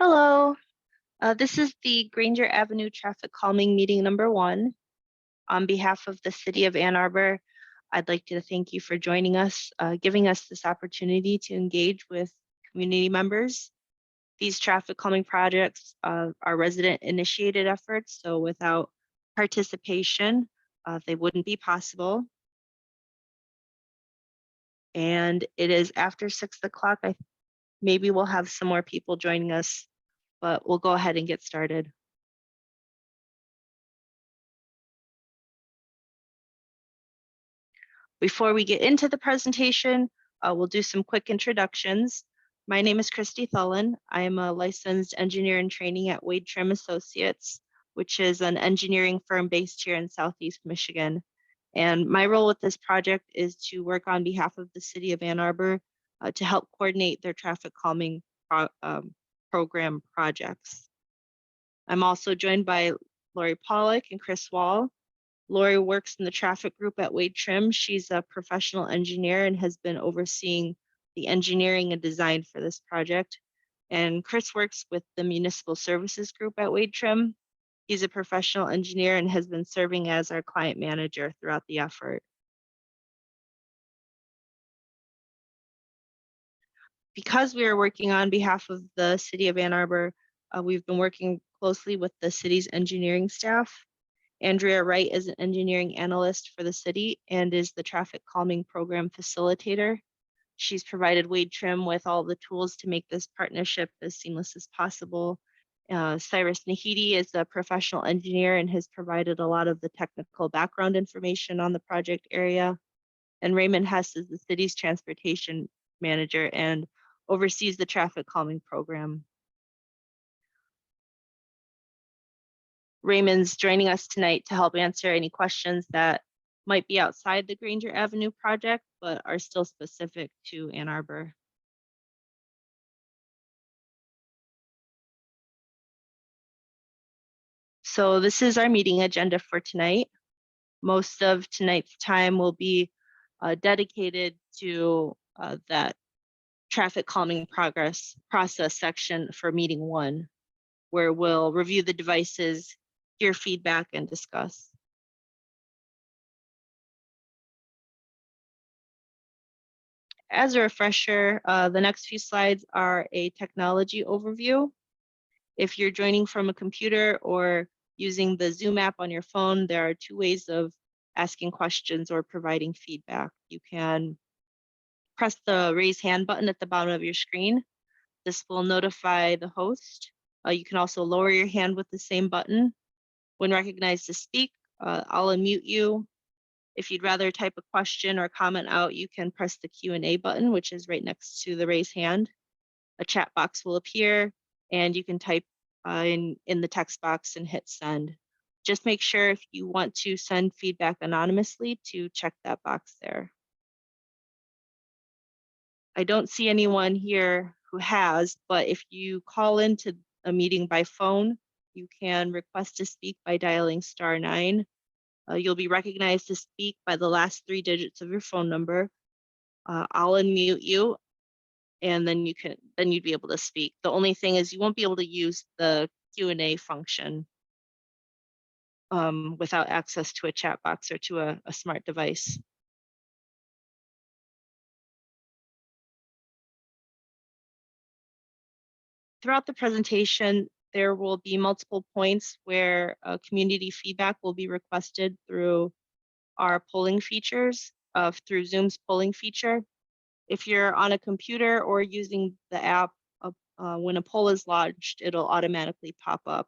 Hello, this is the Granger Avenue Traffic Calming Meeting number 1. On behalf of the City of Ann Arbor, I'd like to thank you for joining us, giving us this opportunity to engage with community members. These traffic calming projects are resident-initiated efforts, so without participation, they wouldn't be possible. And it is after 6 o'clock. Maybe we'll have some more people joining us, but we'll go ahead and get started. Before we get into the presentation, we'll do some quick introductions. My name is Christy Thullen. I am a licensed engineer in training at Wade Trim Associates, which is an engineering firm based here in Southeast Michigan. And my role with this project is to work on behalf of the City of Ann Arbor to help coordinate their traffic calming program projects. I'm also joined by Lori Pollock and Chris Wall. Lori works in the traffic group at Wade Trim. She's a professional engineer and has been overseeing the engineering and design for this project. And Chris works with the municipal services group at Wade Trim. He's a professional engineer and has been serving as our client manager throughout the effort. Because we are working on behalf of the City of Ann Arbor, we've been working closely with the city's engineering staff. Andrea Wright is an engineering analyst for the city and is the traffic calming program facilitator. She's provided Wade Trim with all the tools to make this partnership as seamless as possible. Cyrus Nahidi is a professional engineer and has provided a lot of the technical background information on the project area. And Raymond Hess is the city's transportation manager and oversees the traffic calming program. Raymond's joining us tonight to help answer any questions that might be outside the Granger Avenue project, but are still specific to Ann Arbor. So this is our meeting agenda for tonight. Most of tonight's time will be dedicated to that traffic calming process section for meeting 1, where we'll review the devices, hear feedback, and discuss. As a refresher, the next few slides are a technology overview. If you're joining from a computer or using the Zoom app on your phone, there are 2 ways of asking questions or providing feedback. You can press the raise hand button at the bottom of your screen. This will notify the host. You can also lower your hand with the same button. When recognized to speak, I'll unmute you. If you'd rather type a question or comment out, you can press the Q&A button, which is right next to the raise hand. A chat box will appear and you can type in the text box and hit send. Just make sure if you want to send feedback anonymously to check that box there. I don't see anyone here who has, but if you call into a meeting by phone, you can request to speak by dialing *9. You'll be recognized to speak by the last 3 digits of your phone number. I'll unmute you, and then you'd be able to speak. The only thing is you won't be able to use the Q&A function without access to a chat box or to a smart device. Throughout the presentation, there will be multiple points where community feedback will be requested through our polling features, through Zoom's polling feature. If you're on a computer or using the app, when a poll is lodged, it'll automatically pop up.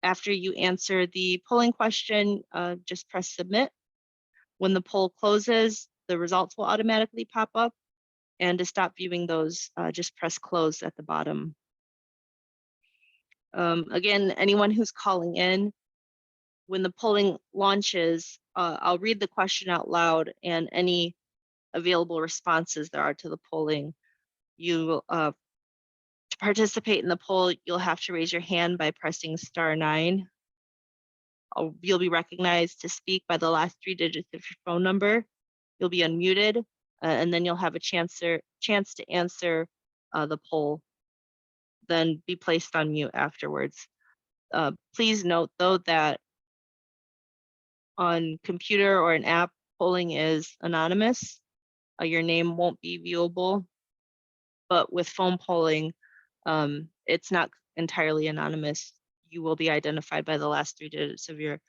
After you answer the polling question, just press submit. When the poll closes, the results will automatically pop up. And to stop viewing those, just press close at the bottom. Again, anyone who's calling in, when the polling launches, I'll read the question out loud and any available responses there are to the polling. To participate in the poll, you'll have to raise your hand by pressing *9. You'll be recognized to speak by the last 3 digits of your phone number. You'll be unmuted, and then you'll have a chance to answer the poll. then be placed on mute afterwards. Please note though that on computer or an app, polling is anonymous. Your name won't be viewable, but with phone polling, it's not entirely anonymous. You will be identified by the last 3 digits of your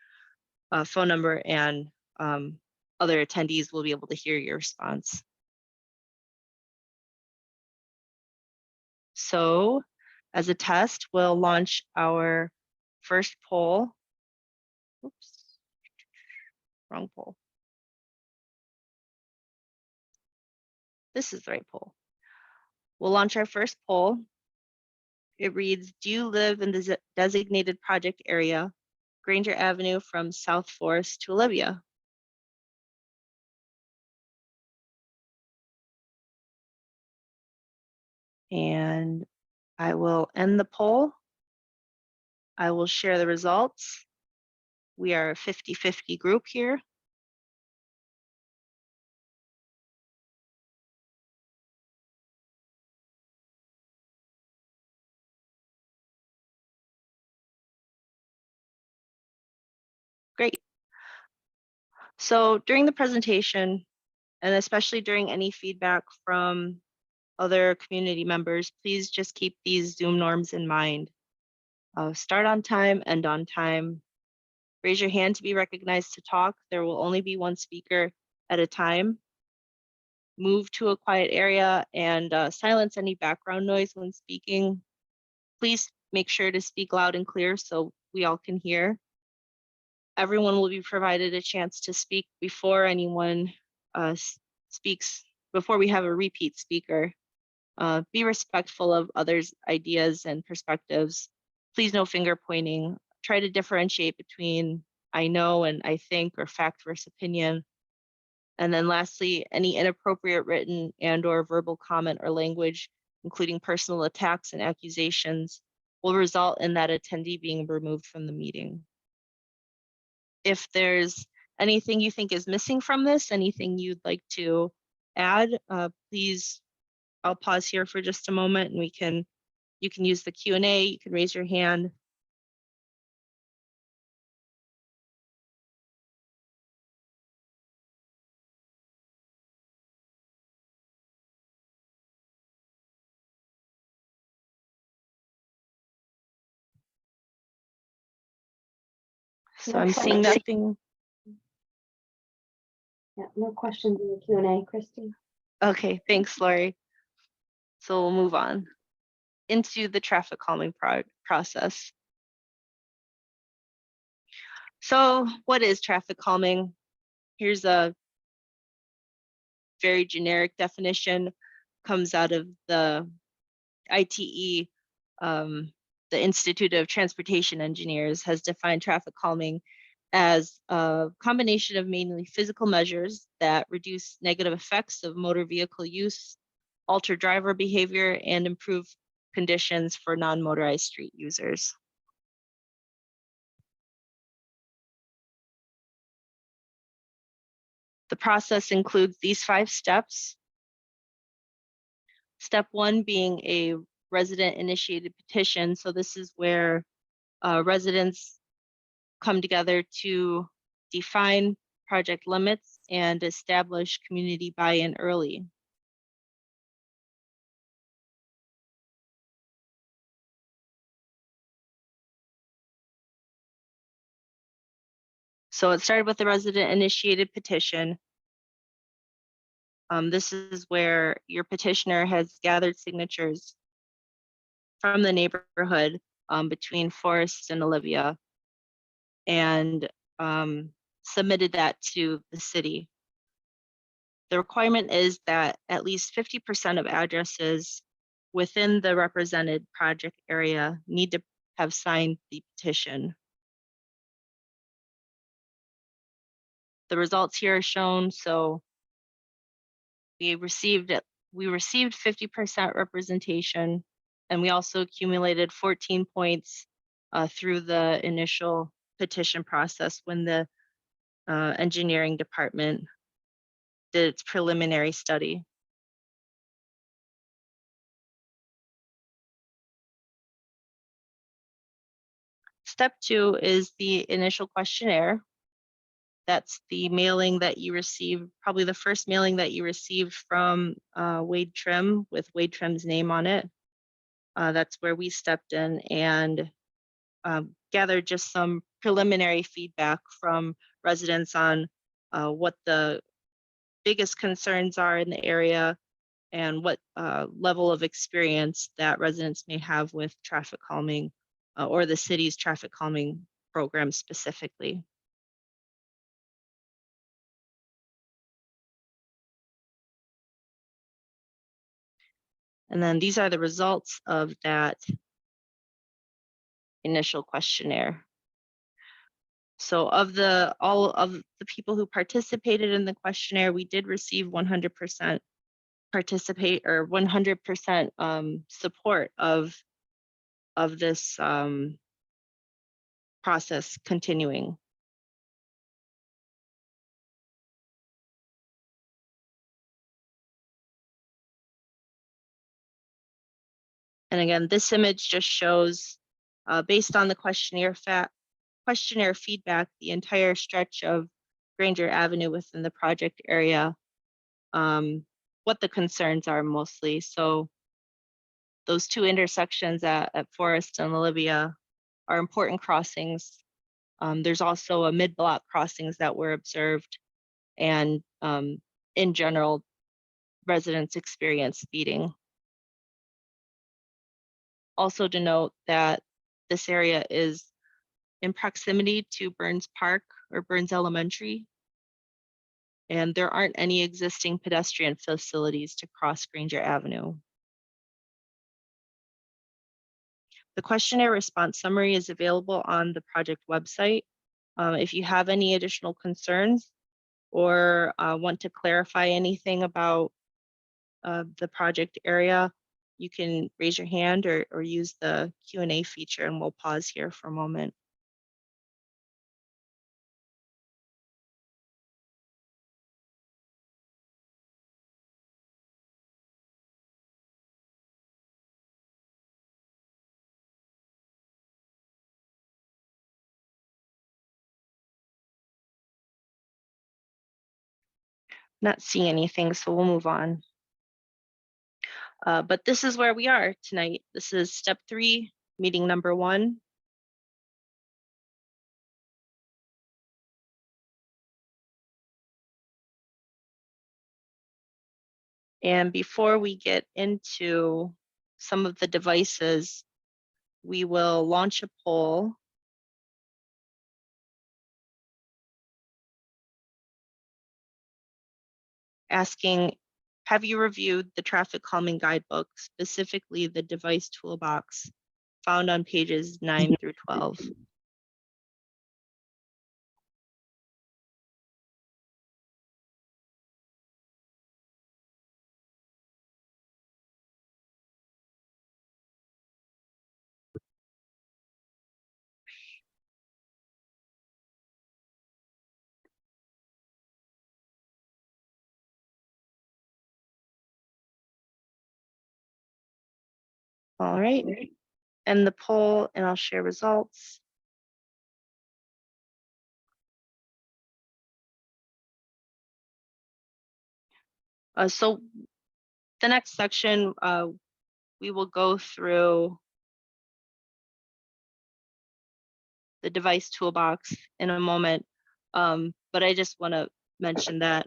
phone number, and other attendees will be able to hear your response. So as a test, we'll launch our first poll. Oops, wrong poll. This is the right poll. We'll launch our first poll. It reads, do you live in the designated project area, Granger Avenue from South Forest to Olivia? And I will end the poll. I will share the results. We are a 50-50 group here. Great. So during the presentation, and especially during any feedback from other community members, please just keep these Zoom norms in mind. Start on time, end on time. Raise your hand to be recognized to talk. There will only be one speaker at a time. Move to a quiet area and silence any background noise when speaking. Please make sure to speak loud and clear so we all can hear. Everyone will be provided a chance to speak before anyone speaks, before we have a repeat speaker. Be respectful of others' ideas and perspectives. Please no finger pointing. Try to differentiate between I know and I think, or fact versus opinion. And then lastly, any inappropriate written and or verbal comment or language, including personal attacks and accusations, will result in that attendee being removed from the meeting. If there's anything you think is missing from this, anything you'd like to add, please, I'll pause here for just a moment and you can use the Q&A, you can raise your hand. So I'm seeing nothing. Yeah, no questions in the Q&A, Christy. Okay, thanks, Lori. So we'll move on into the traffic calming process. So what is traffic calming? Here's a very generic definition, comes out of the ITE. The Institute of Transportation Engineers has defined traffic calming as a combination of mainly physical measures that reduce negative effects of motor vehicle use, alter driver behavior, and improve conditions for non-motorized street users. The process includes these 5 steps. Step 1 being a resident-initiated petition. So this is where residents come together to define project limits and establish community buy-in early. So it started with the resident-initiated petition. This is where your petitioner has gathered signatures from the neighborhood between Forest and Olivia and submitted that to the city. The requirement is that at least 50% of addresses within the represented project area need to have signed the petition. The results here are shown. So we received 50% representation, and we also accumulated 14 points through the initial petition process when the engineering department did its preliminary study. Step 2 is the initial questionnaire. That's the mailing that you received, probably the first mailing that you received from Wade Trim with Wade Trim's name on it. That's where we stepped in and gathered just some preliminary feedback from residents on what the biggest concerns are in the area and what level of experience that residents may have with traffic calming or the city's traffic calming program specifically. And then these are the results of that initial questionnaire. So of all of the people who participated in the questionnaire, we did receive 100% participate or 100% support of this process continuing. And again, this image just shows, based on the questionnaire feedback, the entire stretch of Granger Avenue within the project area, what the concerns are mostly. So those two intersections at Forest and Olivia are important crossings. There's also a mid-block crossings that were observed, and in general, residents experience speeding. Also to note that this area is in proximity to Burns Park or Burns Elementary, and there aren't any existing pedestrian facilities to cross Granger Avenue. The questionnaire response summary is available on the project website. If you have any additional concerns or want to clarify anything about the project area, you can raise your hand or use the Q&A feature, and we'll pause here for a moment. Not seeing anything, so we'll move on. But this is where we are tonight. This is step 3, meeting number 1. And before we get into some of the devices, we will launch a poll asking, have you reviewed the traffic calming guidebook, specifically the device toolbox found on pages 9 through 12? All right, and the poll, and I'll share results. So the next section, we will go through the device toolbox in a moment, but I just want to mention that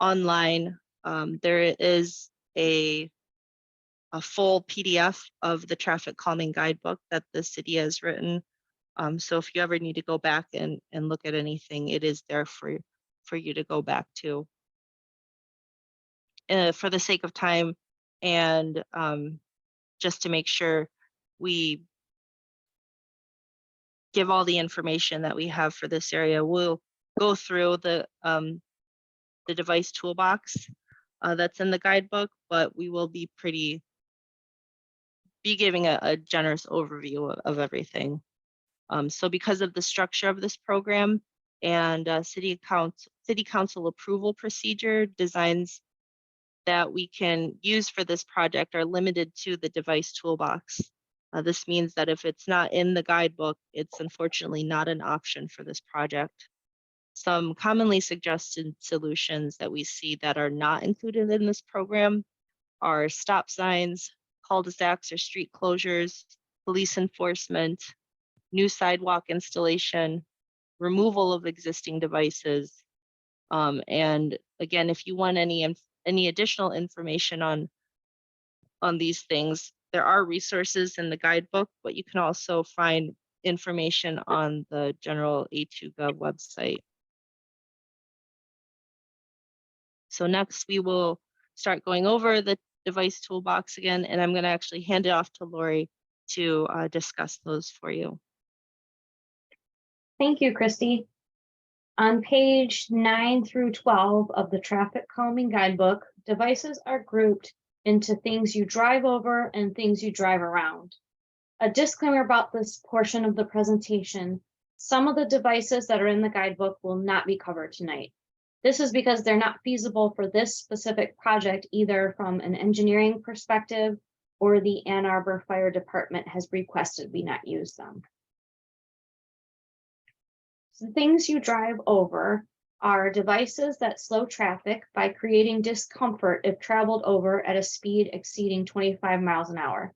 online there is a full PDF of the traffic calming guidebook that the city has written. So if you ever need to go back and look at anything, it is there for you to go back to. For the sake of time and just to make sure we give all the information that we have for this area, we'll go through the device toolbox that's in the guidebook, but we will be giving a generous overview of everything. So because of the structure of this program and city council approval procedure, designs that we can use for this project are limited to the device toolbox. This means that if it's not in the guidebook, it's unfortunately not an option for this project. Some commonly suggested solutions that we see that are not included in this program are stop signs, cul-de-sacs or street closures, police enforcement, new sidewalk installation, removal of existing devices. And again, if you want any additional information on these things, there are resources in the guidebook, but you can also find information on the general A2Gov website. So next we will start going over the device toolbox again, and I'm going to actually hand it off to Lori to discuss those for you. Thank you, Christy. On page 9 through 12 of the traffic calming guidebook, devices are grouped into things you drive over and things you drive around. A disclaimer about this portion of the presentation: some of the devices that are in the guidebook will not be covered tonight. This is because they're not feasible for this specific project, either from an engineering perspective or the Ann Arbor Fire Department has requested we not use them. So the things you drive over are devices that slow traffic by creating discomfort if traveled over at a speed exceeding 25 miles an hour.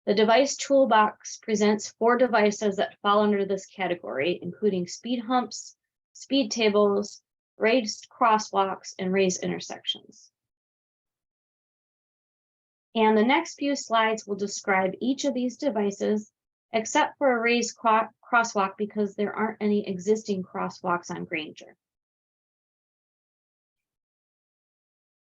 The device toolbox presents 4 devices that fall under this category, including speed humps, speed tables, raised crosswalks, and raised intersections. And the next few slides will describe each of these devices, except for a raised crosswalk, because there aren't any existing crosswalks on Granger.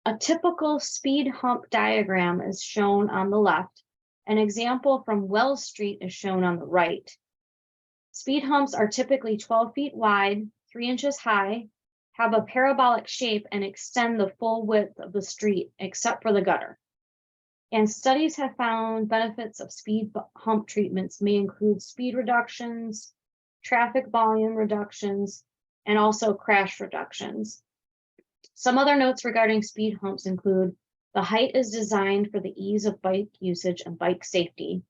A typical speed hump diagram is shown on the left. An example from Wells Street is shown on the right. Speed humps are typically 12 feet wide, 3 inches high, have a parabolic shape, and extend the full width of the street except for the gutter. And studies have found benefits of speed hump treatments may include speed reductions, traffic volume reductions, and also crash reductions. Some other notes regarding speed humps include: the height is designed for the ease of bike usage and bike safety.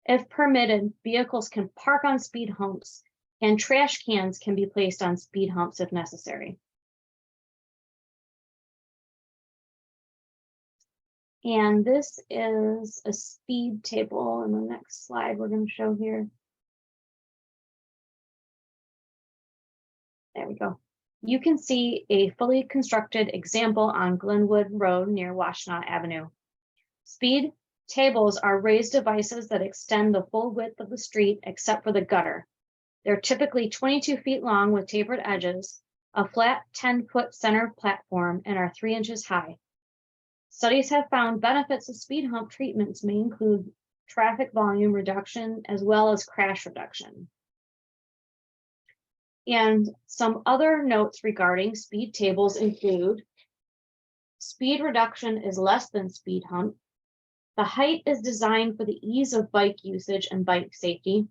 If permitted, vehicles can park on speed humps, and trash cans can be placed on speed humps if necessary. And this is a speed table in the next slide we're going to show here. There we go. You can see a fully constructed example on Glenwood Road near Washtenaw Avenue. Speed tables are raised devices that extend the full width of the street except for the gutter. They're typically 22 feet long with tapered edges, a flat 10-foot center platform, and are 3 inches high. Studies have found benefits of speed hump treatments may include traffic volume reduction as well as crash reduction. And some other notes regarding speed tables include: speed reduction is less than speed hump. The height is designed for the ease of bike usage and bike safety.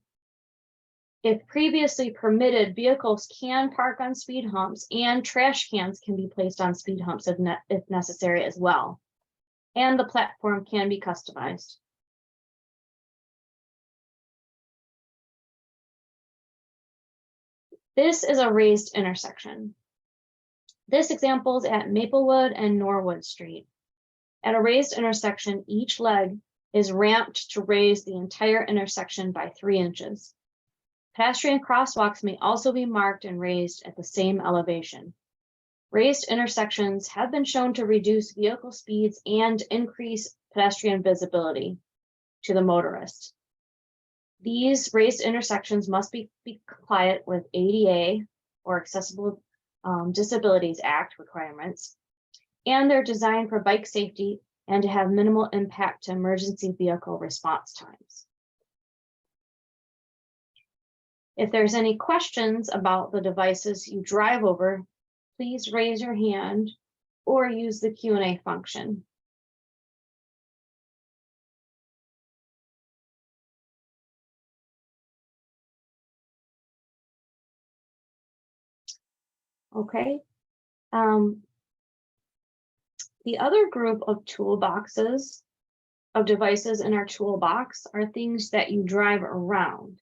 If previously permitted, vehicles can park on speed humps, and trash cans can be placed on speed humps if necessary as well. And the platform can be customized. This is a raised intersection. This example is at Maplewood and Norwood Street. At a raised intersection, each leg is ramped to raise the entire intersection by 3 inches. Pedestrian crosswalks may also be marked and raised at the same elevation. Raised intersections have been shown to reduce vehicle speeds and increase pedestrian visibility to the motorist. These raised intersections must be compliant with ADA or Accessible Disabilities Act requirements, and they're designed for bike safety and to have minimal impact to emergency vehicle response times. If there's any questions about the devices you drive over, please raise your hand or use the Q&A function. Okay. The other group of toolboxes of devices in our toolbox are things that you drive around.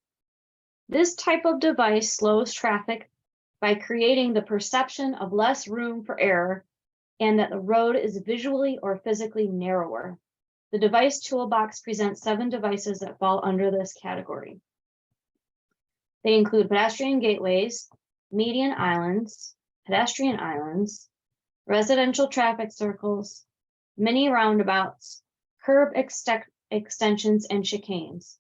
This type of device slows traffic by creating the perception of less room for error and that the road is visually or physically narrower. The device toolbox presents 7 devices that fall under this category. They include pedestrian gateways, median islands, pedestrian islands, residential traffic circles, mini roundabouts, curb extensions, and chicanes.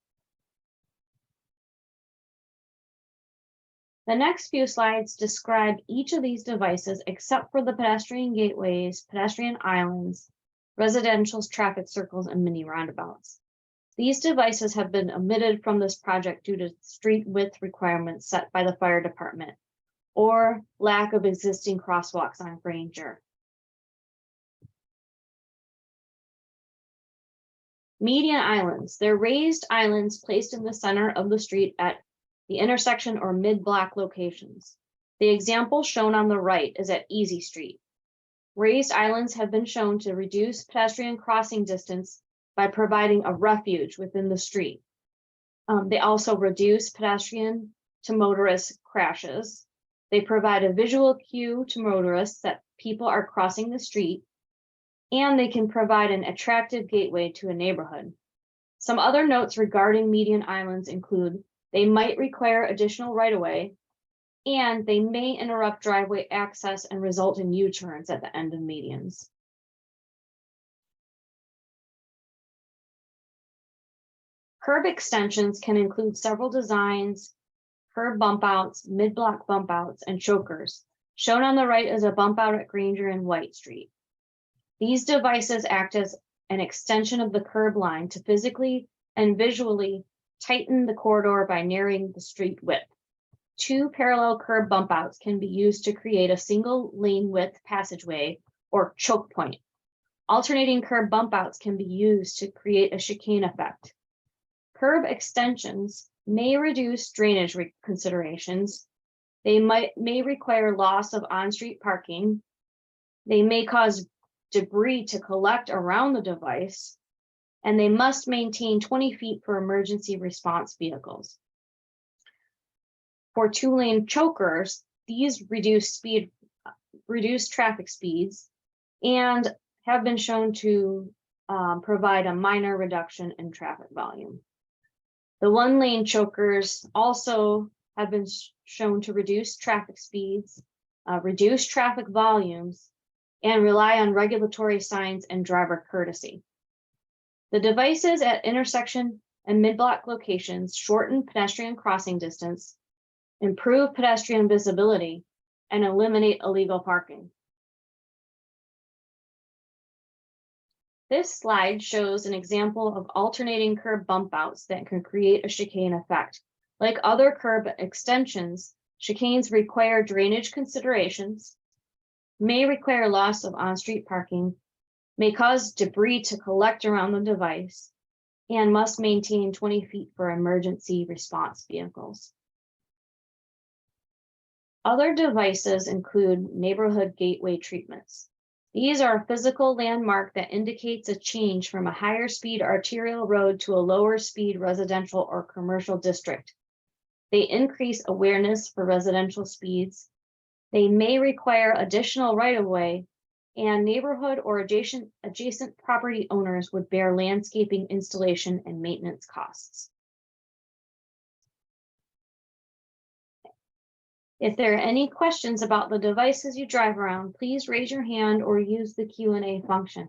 The next few slides describe each of these devices except for the pedestrian gateways, pedestrian islands, residential traffic circles, and mini roundabouts. These devices have been omitted from this project due to street width requirements set by the fire department or lack of existing crosswalks on Granger. Median islands. They're raised islands placed in the center of the street at the intersection or mid-block locations. The example shown on the right is at Easy Street. Raised islands have been shown to reduce pedestrian crossing distance by providing a refuge within the street. They also reduce pedestrian to motorist crashes. They provide a visual cue to motorists that people are crossing the street, and they can provide an attractive gateway to a neighborhood. Some other notes regarding median islands include they might require additional right-of-way, and they may interrupt driveway access and result in U-turns at the end of medians. Curb extensions can include several designs, curb bump outs, mid-block bump outs, and chokers. Shown on the right is a bump out at Granger and White Street. These devices act as an extension of the curb line to physically and visually tighten the corridor by narrowing the street width. 2 parallel curb bump outs can be used to create a single lane width passageway or choke point. Alternating curb bump outs can be used to create a chicane effect. Curb extensions may reduce drainage considerations. They may require loss of on-street parking. They may cause debris to collect around the device, and they must maintain 20 feet for emergency response vehicles. For 2-lane chokers, these reduce traffic speeds and have been shown to provide a minor reduction in traffic volume. The 1-lane chokers also have been shown to reduce traffic speeds, reduce traffic volumes, and rely on regulatory signs and driver courtesy. The devices at intersection and mid-block locations shorten pedestrian crossing distance, improve pedestrian visibility, and eliminate illegal parking. This slide shows an example of alternating curb bump outs that can create a chicane effect. Like other curb extensions, chicanes require drainage considerations, may require loss of on-street parking, may cause debris to collect around the device, and must maintain 20 feet for emergency response vehicles. Other devices include neighborhood gateway treatments. These are a physical landmark that indicates a change from a higher speed arterial road to a lower speed residential or commercial district. They increase awareness for residential speeds. They may require additional right-of-way, and neighborhood or adjacent property owners would bear landscaping installation and maintenance costs. If there are any questions about the devices you drive around, please raise your hand or use the Q&A function.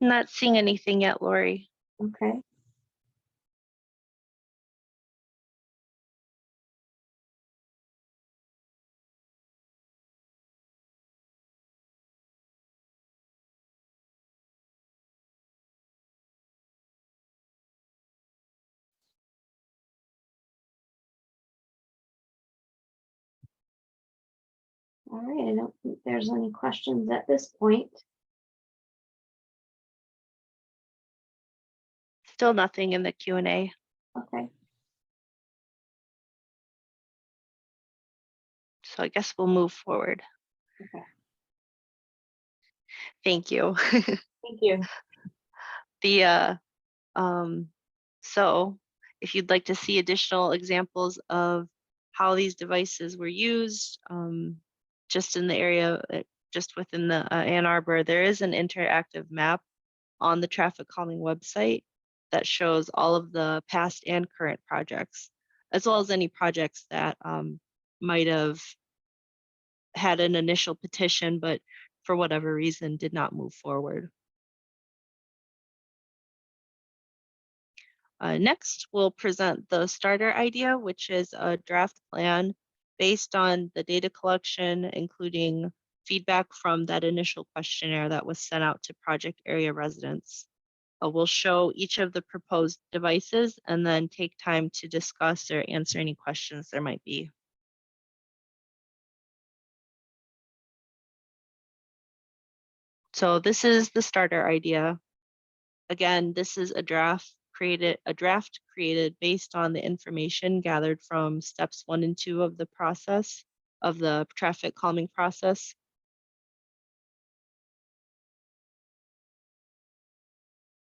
Not seeing anything yet, Lori. Okay. All right, I don't think there's any questions at this point. Still nothing in the Q&A. Okay. So I guess we'll move forward. Okay. Thank you. Thank you. The so if you'd like to see additional examples of how these devices were used, just in the area, just within the Ann Arbor, there is an interactive map on the traffic calming website that shows all of the past and current projects, as well as any projects that might have had an initial petition, but for whatever reason did not move forward. Next, we'll present the starter idea, which is a draft plan based on the data collection, including feedback from that initial questionnaire that was sent out to project area residents. We'll show each of the proposed devices and then take time to discuss or answer any questions there might be. So this is the starter idea. Again, this is a draft created based on the information gathered from steps 1 and 2 of the process of the traffic calming process.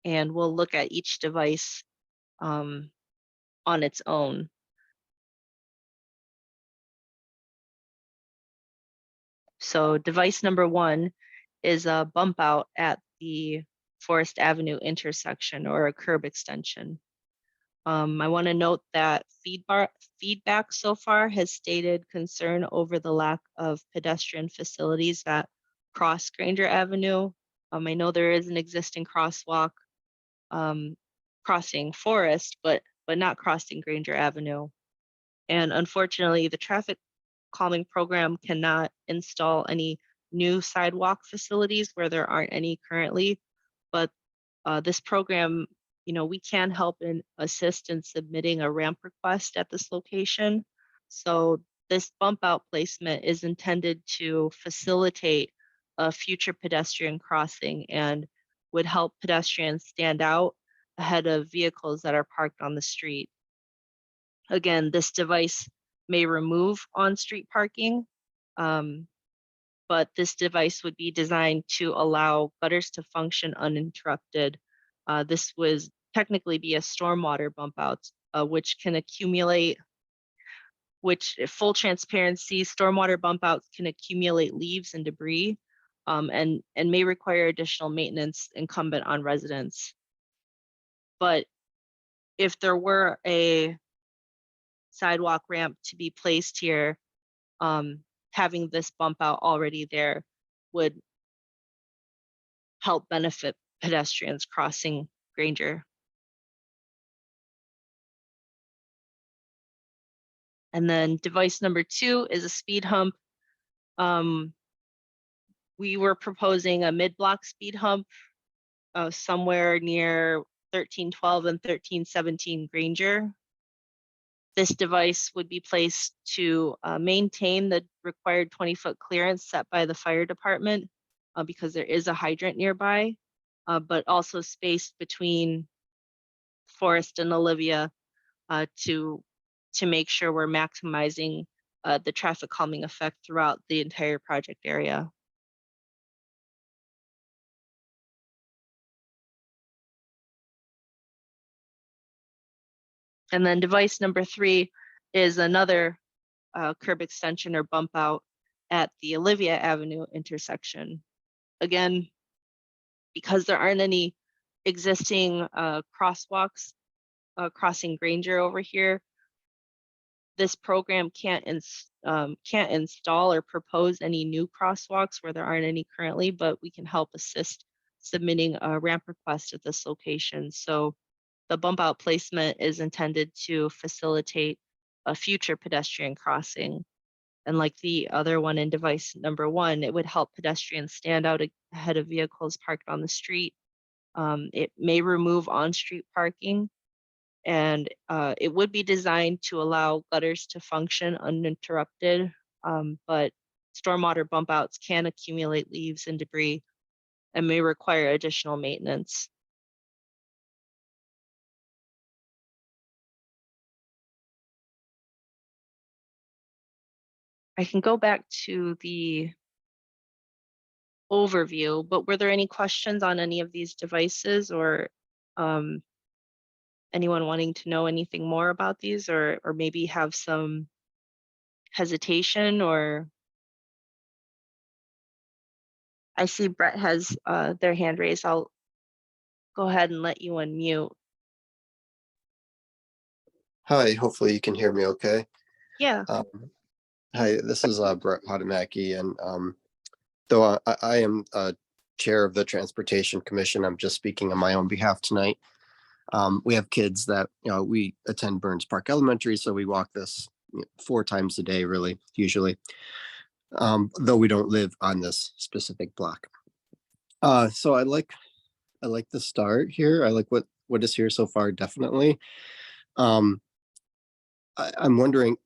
And we'll look at each device on its own. So device number 1 is a bump out at the Forest Avenue intersection, or a curb extension. I want to note that feedback so far has stated concern over the lack of pedestrian facilities that cross Granger Avenue. I know there is an existing crosswalk crossing Forest, but not crossing Granger Avenue. And unfortunately, the traffic calming program cannot install any new sidewalk facilities where there aren't any currently, but this program, we can help and assist in submitting a ramp request at this location. So this bump out placement is intended to facilitate a future pedestrian crossing and would help pedestrians stand out ahead of vehicles that are parked on the street. Again, this device may remove on-street parking, but this device would be designed to allow gutters to function uninterrupted. This would technically be a stormwater bump out, which can accumulate, full transparency, stormwater bump outs can accumulate leaves and debris, and may require additional maintenance incumbent on residents. But if there were a sidewalk ramp to be placed here, having this bump out already there would help benefit pedestrians crossing Granger. And then device number 2 is a speed hump. We were proposing a mid-block speed hump somewhere near 1312 and 1317 Granger. This device would be placed to maintain the required 20-foot clearance set by the fire department because there is a hydrant nearby, but also spaced between Forest and Olivia to make sure we're maximizing the traffic calming effect throughout the entire project area. And then device number 3 is another curb extension or bump out at the Olivia Avenue intersection. Again, because there aren't any existing crosswalks crossing Granger over here, this program can't install or propose any new crosswalks where there aren't any currently, but we can help assist submitting a ramp request at this location. So the bump out placement is intended to facilitate a future pedestrian crossing. And like the other one in device number 1, it would help pedestrians stand out ahead of vehicles parked on the street. It may remove on-street parking, and it would be designed to allow gutters to function uninterrupted, but stormwater bump outs can accumulate leaves and debris and may require additional maintenance. I can go back to the overview, but were there any questions on any of these devices, or anyone wanting to know anything more about these, or maybe have some hesitation? Or I see Brett has their hand raised. I'll go ahead and let you unmute. Hi, hopefully you can hear me okay. Yeah. Hi, this is Brett Potomacki, and though I am chair of the Transportation Commission, I'm just speaking on my own behalf tonight. We have kids that, we attend Burns Park Elementary, so we walk this 4 times a day, really, usually, though we don't live on this specific block. So I like the start here. I like what is here so far, definitely. I'm wondering,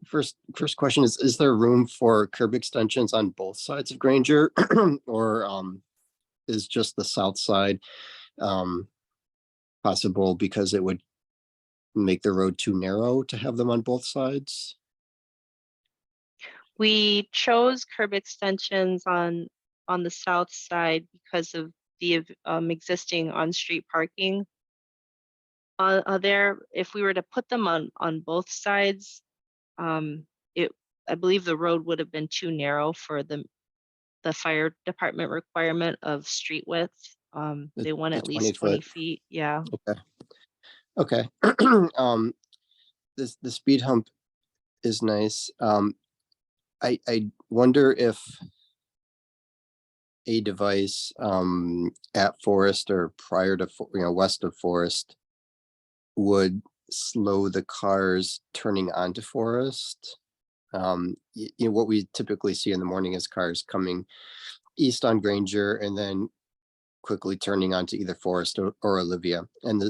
first question is there room for curb extensions on both sides of Granger, or is just the south side possible because it would make the road too narrow to have them on both sides? We chose curb extensions on the south side because of the existing on-street parking. There, if we were to put them on both sides, I believe the road would have been too narrow for the fire department requirement of street width. They want The at 20 least 20 foot. feet. Yeah. Okay. The speed hump is nice. I wonder if a device at Forest or prior to west of Forest would slow the cars turning onto Forest. What we typically see in the morning is cars coming east on Granger and then quickly turning onto either Forest or Olivia. And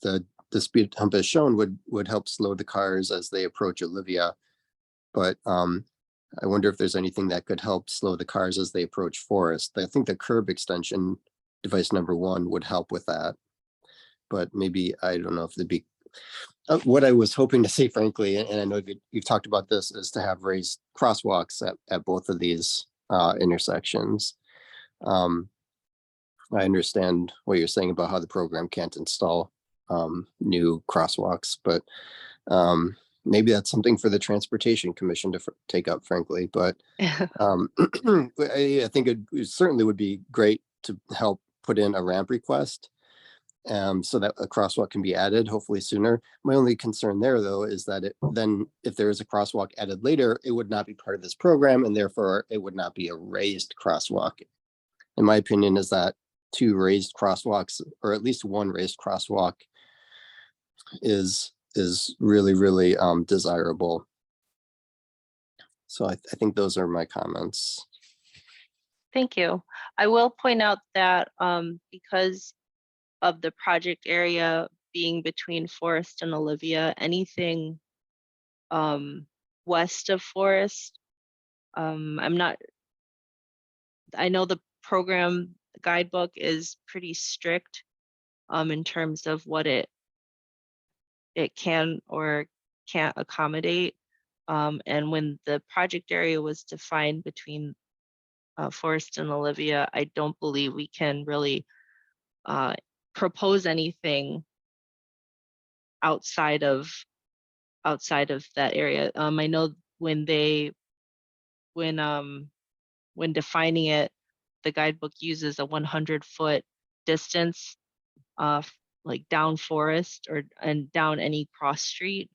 the speed hump as shown would help slow the cars as they approach Olivia. But I wonder if there's anything that could help slow the cars as they approach Forest. I think the curb extension device number 1 would help with that. But maybe, I don't know if it'd be what I was hoping to see, frankly, and I know you've talked about this, is to have raised crosswalks at both of these intersections. I understand what you're saying about how the program can't install new crosswalks, but maybe that's something for the Transportation Commission to take up, frankly. But I think it certainly would be great to help put in a ramp request so that a crosswalk can be added, hopefully sooner. My only concern there, though, is that then if there is a crosswalk added later, it would not be part of this program, and therefore it would not be a raised crosswalk. In my opinion, is that 2 raised crosswalks, or at least 1 raised crosswalk, is really, really desirable. So I think those are my comments. Thank you. I will point out that because of the project area being between Forest and Olivia, anything west of Forest, I know the program guidebook is pretty strict in terms of what it can or can't accommodate. And when the project area was defined between Forest and Olivia, I don't believe we can really propose anything outside of that area. I know when defining it, the guidebook uses a 100-foot distance like down Forest and down any cross street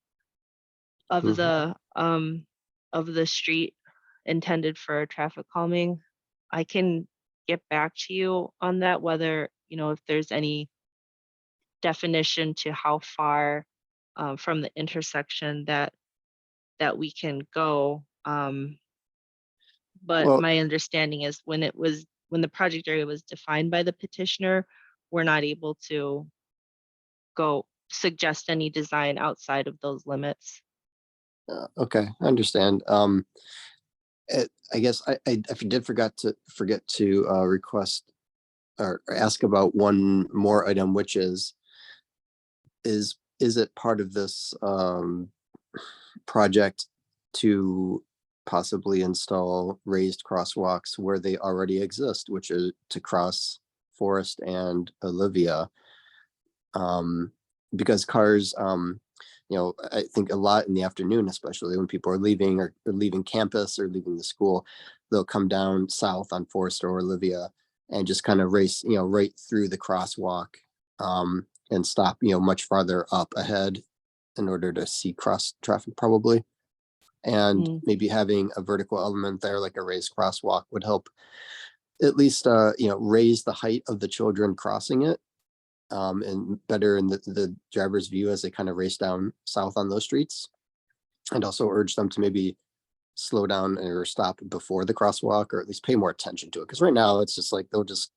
of the street intended for traffic calming. I can get back to you on that, whether, if there's any definition to how far from the intersection that we can go. But Well, my understanding is when the project area was defined by the petitioner, we're not able to go suggest any design outside of those limits. okay, I understand. I guess I did forget to request or ask about one more item, which is it part of this project to possibly install raised crosswalks where they already exist, which is to cross Forest and Olivia. Because cars, I think a lot in the afternoon, especially when people are leaving or leaving campus or leaving the school, they'll come down south on Forest or Olivia and just kind of race, right through the crosswalk, and stop, much farther up ahead in order to see cross traffic probably. And Mm. maybe having a vertical element there, like a raised crosswalk, would help at least, raise the height of the children crossing it, and better in the driver's view as they kind of race down south on those streets, and also urge them to maybe slow down or stop before the crosswalk, or at least pay more attention to it. Because right now it's just like they'll just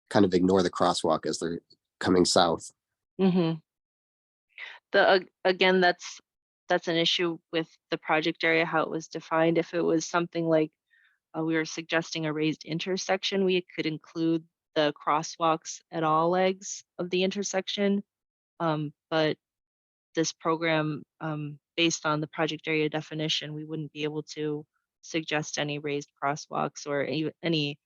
kind of ignore the crosswalk as they're coming south. Mm-hmm. Again, that's an issue with the project area, how it was defined. If it was something like we were suggesting a raised intersection, we could include the crosswalks at all legs of the intersection. But this program, based on the project area definition, we wouldn't be able to suggest any raised crosswalks or any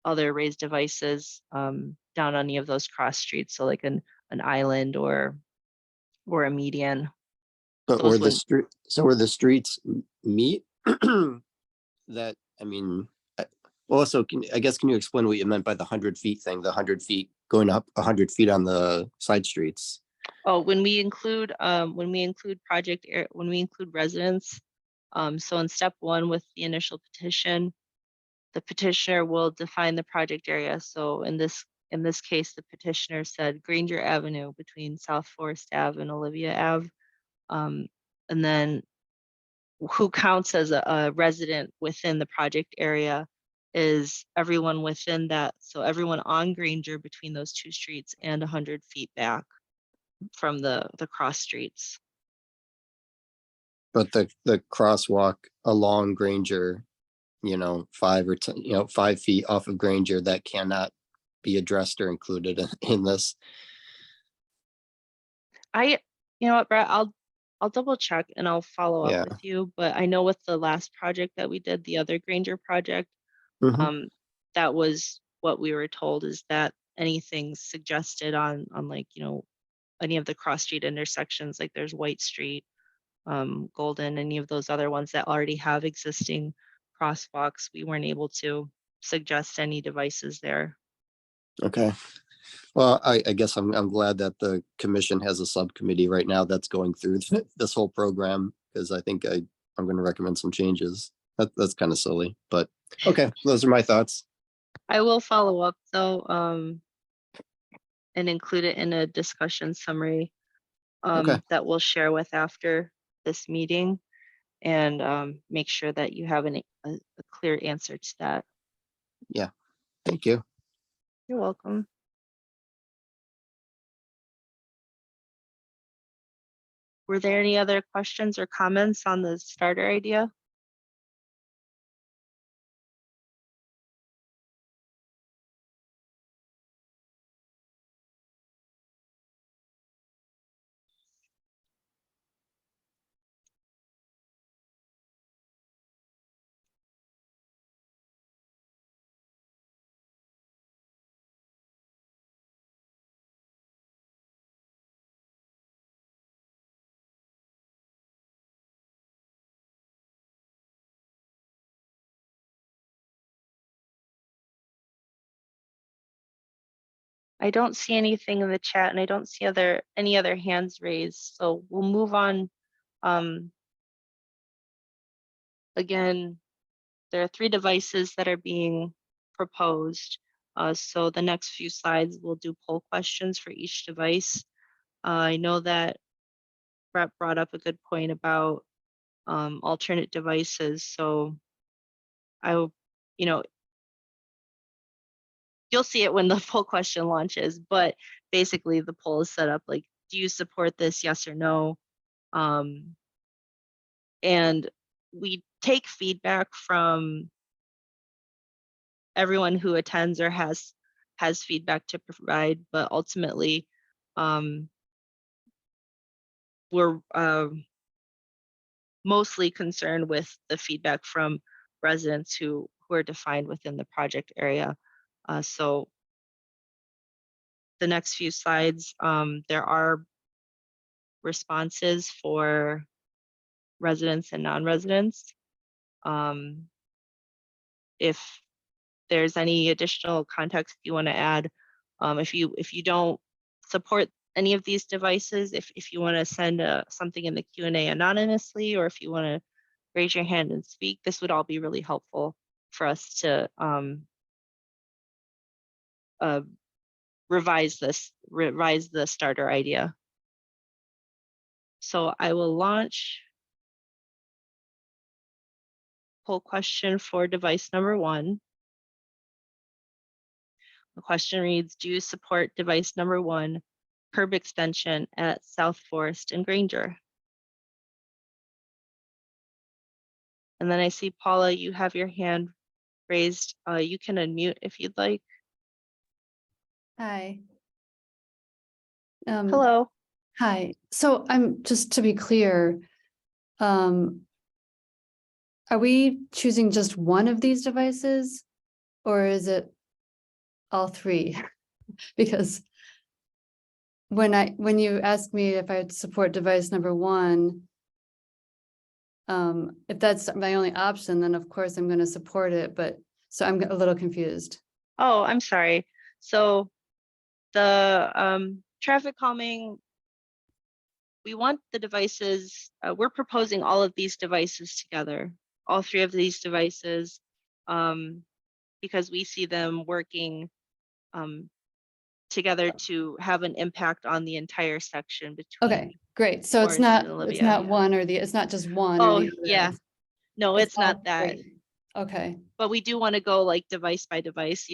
other raised devices down on any of those cross streets. So like an island or a median. But Those where the wouldn't. street, so where the streets meet, that, I mean, well, also, I guess, can you explain what you meant by the 100 feet thing, the 100 feet going up 100 feet on the side streets? Oh, when we include when we include residents, so in step one with the initial petition, the petitioner will define the project area. So in this case, the petitioner said Granger Avenue between South Forest Ave and Olivia Ave. And then who counts as a resident within the project area is everyone within that. So everyone on Granger between those two streets and 100 feet back from the cross streets. But the crosswalk along Granger, 5 or 10, 5 feet off of Granger, that cannot be addressed or included in this. You know what, Brett, I'll double check and I'll follow up Yeah. with you. But I know with the last project that we did, the other Granger project, Mhm. that was what we were told, is that anything suggested on like, any of the cross street intersections, like there's White Street, Golden, any of those other ones that already have existing crosswalks, we weren't able to suggest any devices there. Okay. Well, I guess I'm glad that the commission has a subcommittee right now that's going through this whole program, because I think I'm going to recommend some changes. That's kind of silly, but okay, those are my thoughts. I will follow up though, and include it in a discussion summary Okay. that we'll share with after this meeting, and make sure that you have a clear answer to that. Yeah. Thank you. You're welcome. Were there any other questions or comments on the starter idea? I don't see anything in the chat, and I don't see any other hands raised. So we'll move on. Again, there are 3 devices that are being proposed. So the next few slides, we'll do poll questions for each device. I know that Brett brought up a good point about alternate devices. So you know, you'll see it when the poll question launches, but basically the poll is set up like, do you support this, yes or no? And we take feedback from everyone who attends or has feedback to provide, but ultimately we're mostly concerned with the feedback from residents who are defined within the project area. So the next few slides, there are responses for residents and non-residents. If there's any additional context you want to add, if you don't support any of these devices, if you want to send something in the Q&A anonymously, or if you want to raise your hand and speak, this would all be really helpful for us to revise the starter idea. So I will launch poll question for device number 1. The question reads, do you support device number 1, curb extension at South Forest and Granger? And then I see Paula, you have your hand raised. You can unmute if you'd like. Hi. Hello. Hi. So I'm just to be clear, are we choosing just one of these devices or is it all 3? Because when you asked me if I'd support device number 1, if that's my only option, then of course I'm going to support it. But so I'm a little confused. Oh, I'm sorry. So the traffic calming, we want the devices, we're proposing all of these devices together, all 3 of these devices, because we see them working together to have an impact on the entire section between. Okay, great. So it's Forest not and Olivia. one or the, it's not just one. or Oh, the other. yeah. No, it's all not that. 3. Okay. But we do want to go like device by device,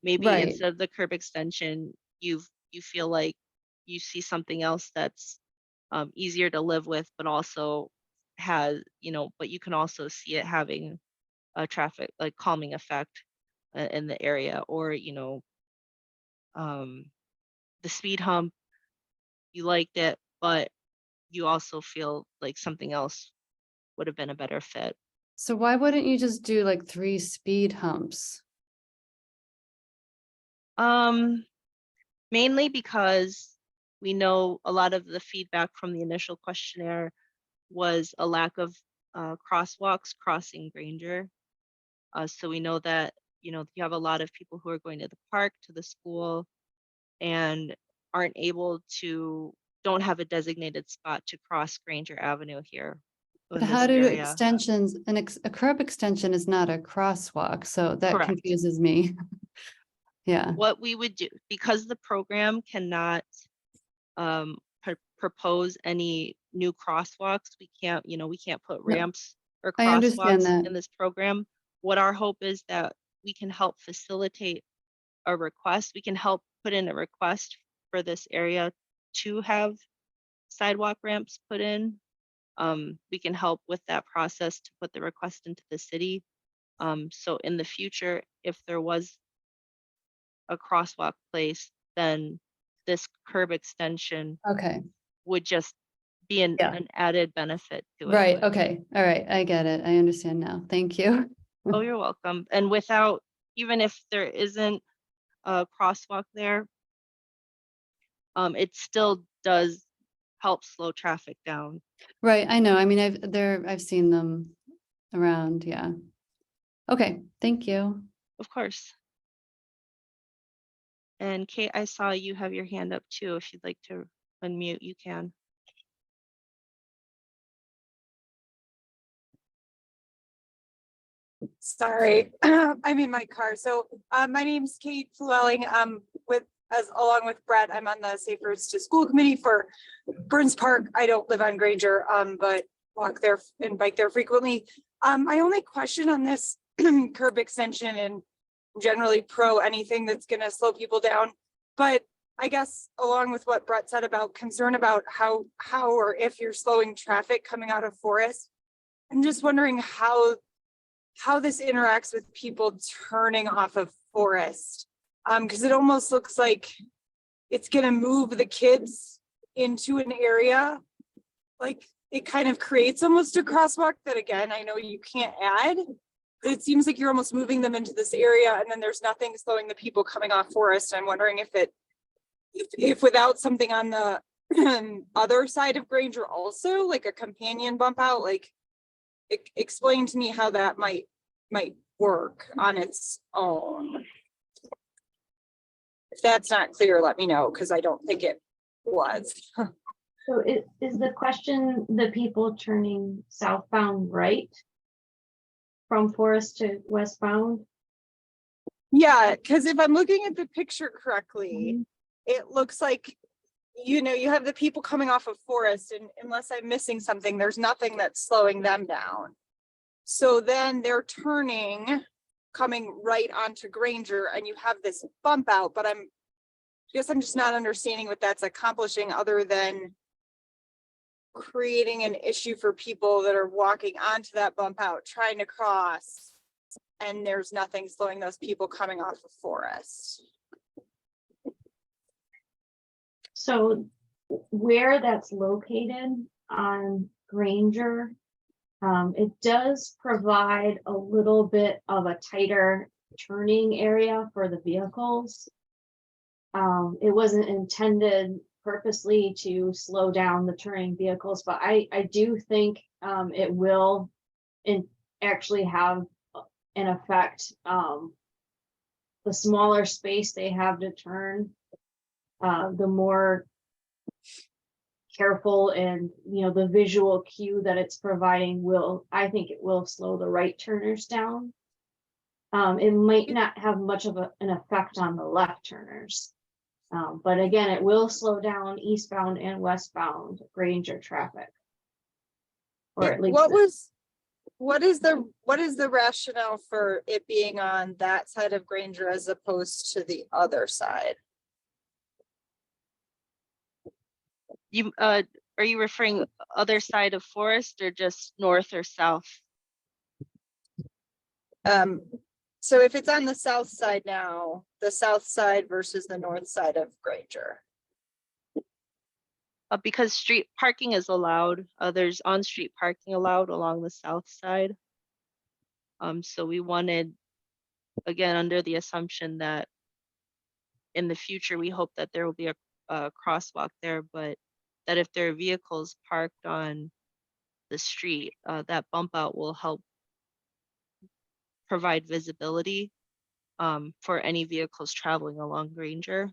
maybe Right. instead of the curb extension, you feel like you see something else that's easier to live with, but also has, but you can also see it having a traffic like calming effect in the area, or, the speed hump, you liked it, but you also feel like something else would have been a better fit. So why wouldn't you just do like 3 speed humps? Mainly because we know a lot of the feedback from the initial questionnaire was a lack of crosswalks crossing Granger. So we know that, you have a lot of people who are going to the park, to the school, and don't have a designated spot to cross Granger Avenue here in But how this do area. extensions, a curb extension is not a crosswalk, so that Correct. confuses me. Yeah, What we would do, because the program cannot propose any new crosswalks, we can't put No, ramps or I understand crosswalks that. in this program. What our hope is that we can help facilitate a request. We can help put in a request for this area to have sidewalk ramps put in. We can help with that process to put the request into the city. So in the future, if there was a crosswalk place, then this curb extension Okay, would just be an Yeah. added benefit to it. right, okay, all right, I get it, I understand now, thank you. Oh, you're welcome. And even if there isn't a crosswalk there, it still does help slow traffic down. Right, I know, I mean, I've seen them around, yeah. Okay, thank you. Of course. And Kate, I saw you have your hand up too. If you'd like to unmute, you can. Sorry, I'm in my car. So my name's Kate Flewelling. Along with Brett, I'm on the Safe Roads to School Committee for Burns Park. I don't live on Granger, but walk there and bike there frequently. My only question on this curb extension, and generally pro anything that's going to slow people down, but I guess along with what Brett said about concern about how or if you're slowing traffic coming out of Forest, I'm just wondering how this interacts with people turning off of Forest. Because it almost looks like it's gonna move the kids into an area. Like it kind of creates almost a crosswalk that, again, I know you can't add. But it seems like you're almost moving them into this area, and then there's nothing slowing the people coming off Forest. I'm wondering if without something on the other side of Granger also, like a companion bump out, like explain to me how that might work on its own. If that's not clear, let me know, because I don't think it was. So is the question the people turning southbound right from Forest to westbound? Yeah, because if I'm looking at the picture correctly, it looks like, you know, you have the people coming off of Forest, and unless I'm missing something, there's nothing that's slowing them down. So then they're turning, coming right onto Granger, and you have this bump out, but I'm just not understanding what that's accomplishing other than creating an issue for people that are walking onto that bump out, trying to cross, and there's nothing slowing those people coming off of Forest. So where that's located on Granger, it does provide a little bit of a tighter turning area for the vehicles. It wasn't intended purposely to slow down the turning vehicles, but I do think it will actually have an effect. The smaller space they have to turn, the more careful and, you know, the visual cue that it's providing I think it will slow the right turners down. It might not have much of an effect on the left turners. But again, it will slow down eastbound and westbound Granger traffic. Or at least what is the rationale for it being on that side of Granger as opposed to the other side? You are you referring other side of Forest or just north or south? So if it's on the south side now, the south side versus the north side of Granger. Because street parking is allowed. There's on-street parking allowed along the south side. So we wanted, again, under the assumption that in the future, we hope that there will be a crosswalk there, but that if there are vehicles parked on the street, that bump out will help provide visibility for any vehicles traveling along Granger.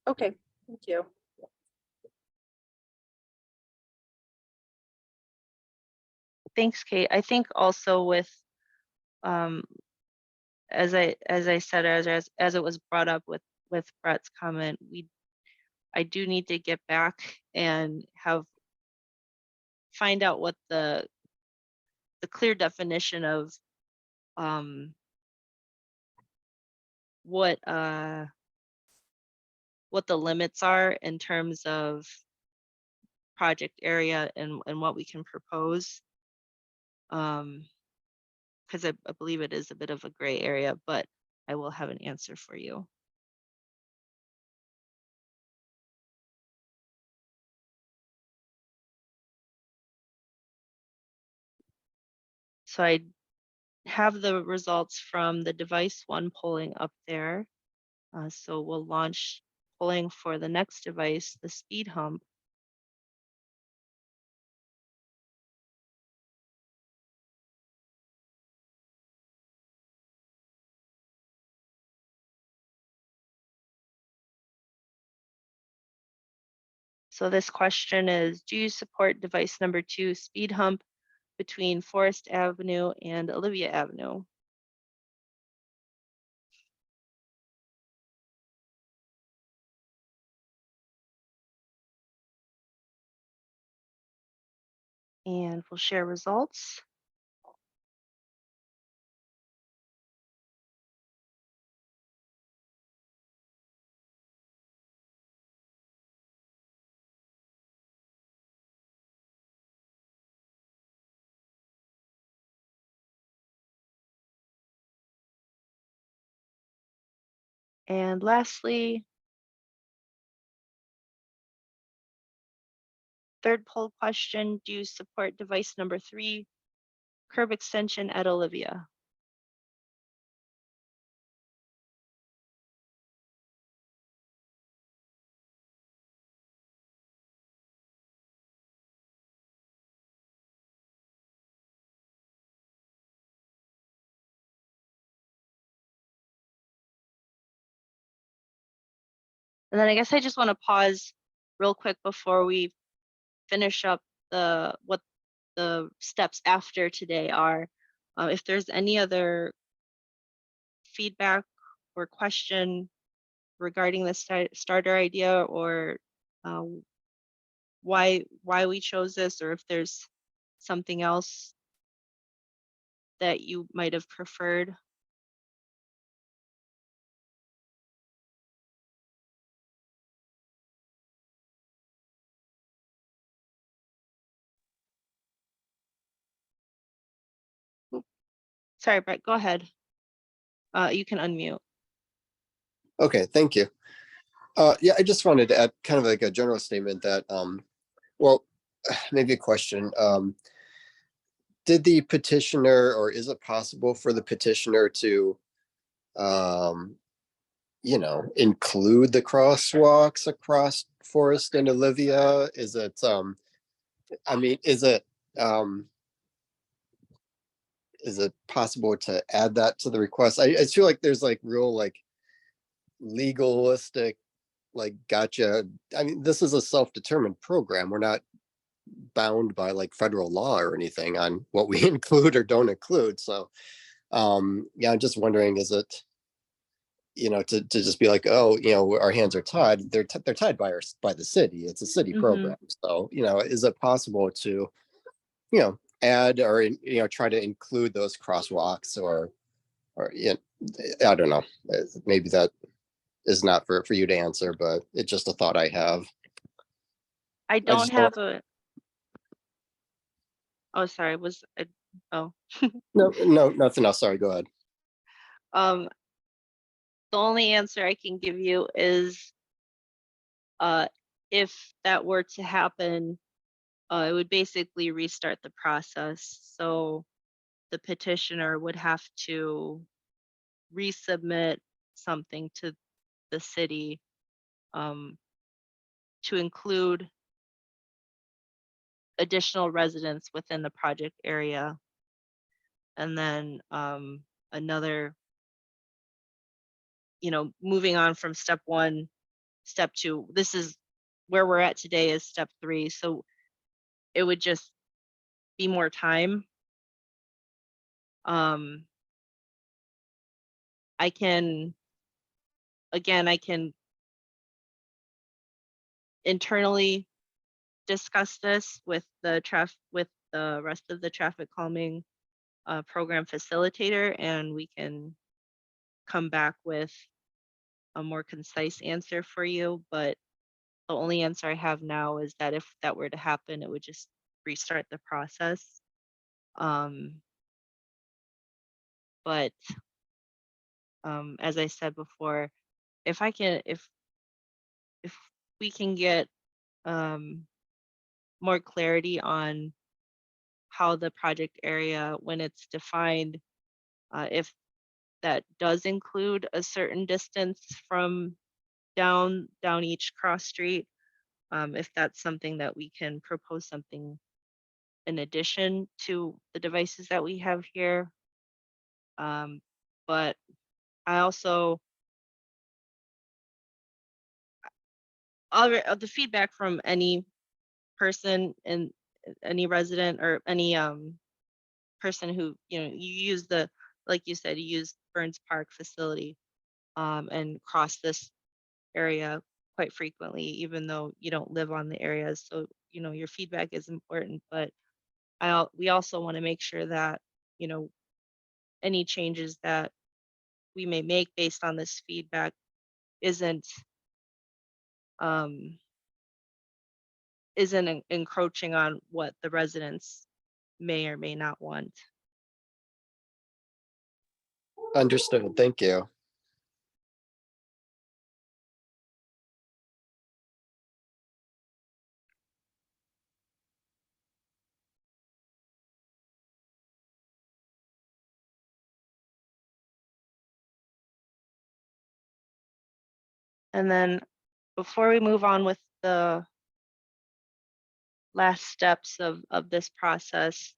Okay, thank you. Thanks, Kate. I think also with as I said, as it was brought up with Brett's comment, I do need to get back and find out what the clear definition of what the limits are in terms of project area and what we can propose. Because I believe it is a bit of a gray area, but I will have an answer for you. So I have the results from the device 1 polling up there. So we'll launch polling for the next device, the speed hump. So this question is, do you support device number 2, speed hump between Forest Avenue and Olivia Avenue? And we'll share results. And lastly, third poll question, do you support device number 3, curb extension at Olivia? And then I guess I just want to pause real quick before we finish up what the steps after today are. If there's any other feedback or question regarding the starter idea, or uh, why we chose this, or if there's something else that you might have preferred. Sorry, Brett, go ahead. You can unmute. Okay, thank you. Yeah, I just wanted to add kind of like a general statement that, well, maybe a question. Did the petitioner, or is it possible for the petitioner to, include the crosswalks across Forest and Olivia? Is it, is it possible to add that to the request? I feel like there's like real like legalistic, like gotcha. I mean, this is a self-determined program. We're not bound by like federal law or anything on what we include or don't include. So yeah, I'm just wondering, is it, to just be like, oh, our hands are tied. They're tied by the city. It's a city program. So, is it possible to, add or, try to include those crosswalks or, I don't know. Maybe that is not for you to answer, but it's just a thought I have. I don't just have a. Oh, sorry. Oh. No, nothing else. Sorry, go ahead. The only answer I can give you is, if that were to happen, it would basically restart the process. So the petitioner would have to resubmit something to the city to include additional residents within the project area. And then another, moving on from step 1, step 2, this is where we're at today is step 3. So it would just be more time. I can internally discuss this with the rest of the traffic calming program facilitator, and we can come back with a more concise answer for you. But the only answer I have now is that if that were to happen, it would just restart the process. But as I said before, if we can get more clarity on how the project area, when it's defined, if that does include a certain distance from down each cross street, if that's something that we can propose something in addition to the devices that we have here. But I also, the feedback from any person and any resident or any person who, you use like you said, you use Burns Park facility and cross this area quite frequently, even though you don't live on the areas. So, your feedback is important, but we also want to make sure that, any changes that we may make based on this feedback isn't encroaching on what the residents may or may not want. Understood. Thank you. And then before we move on with the last steps of this process,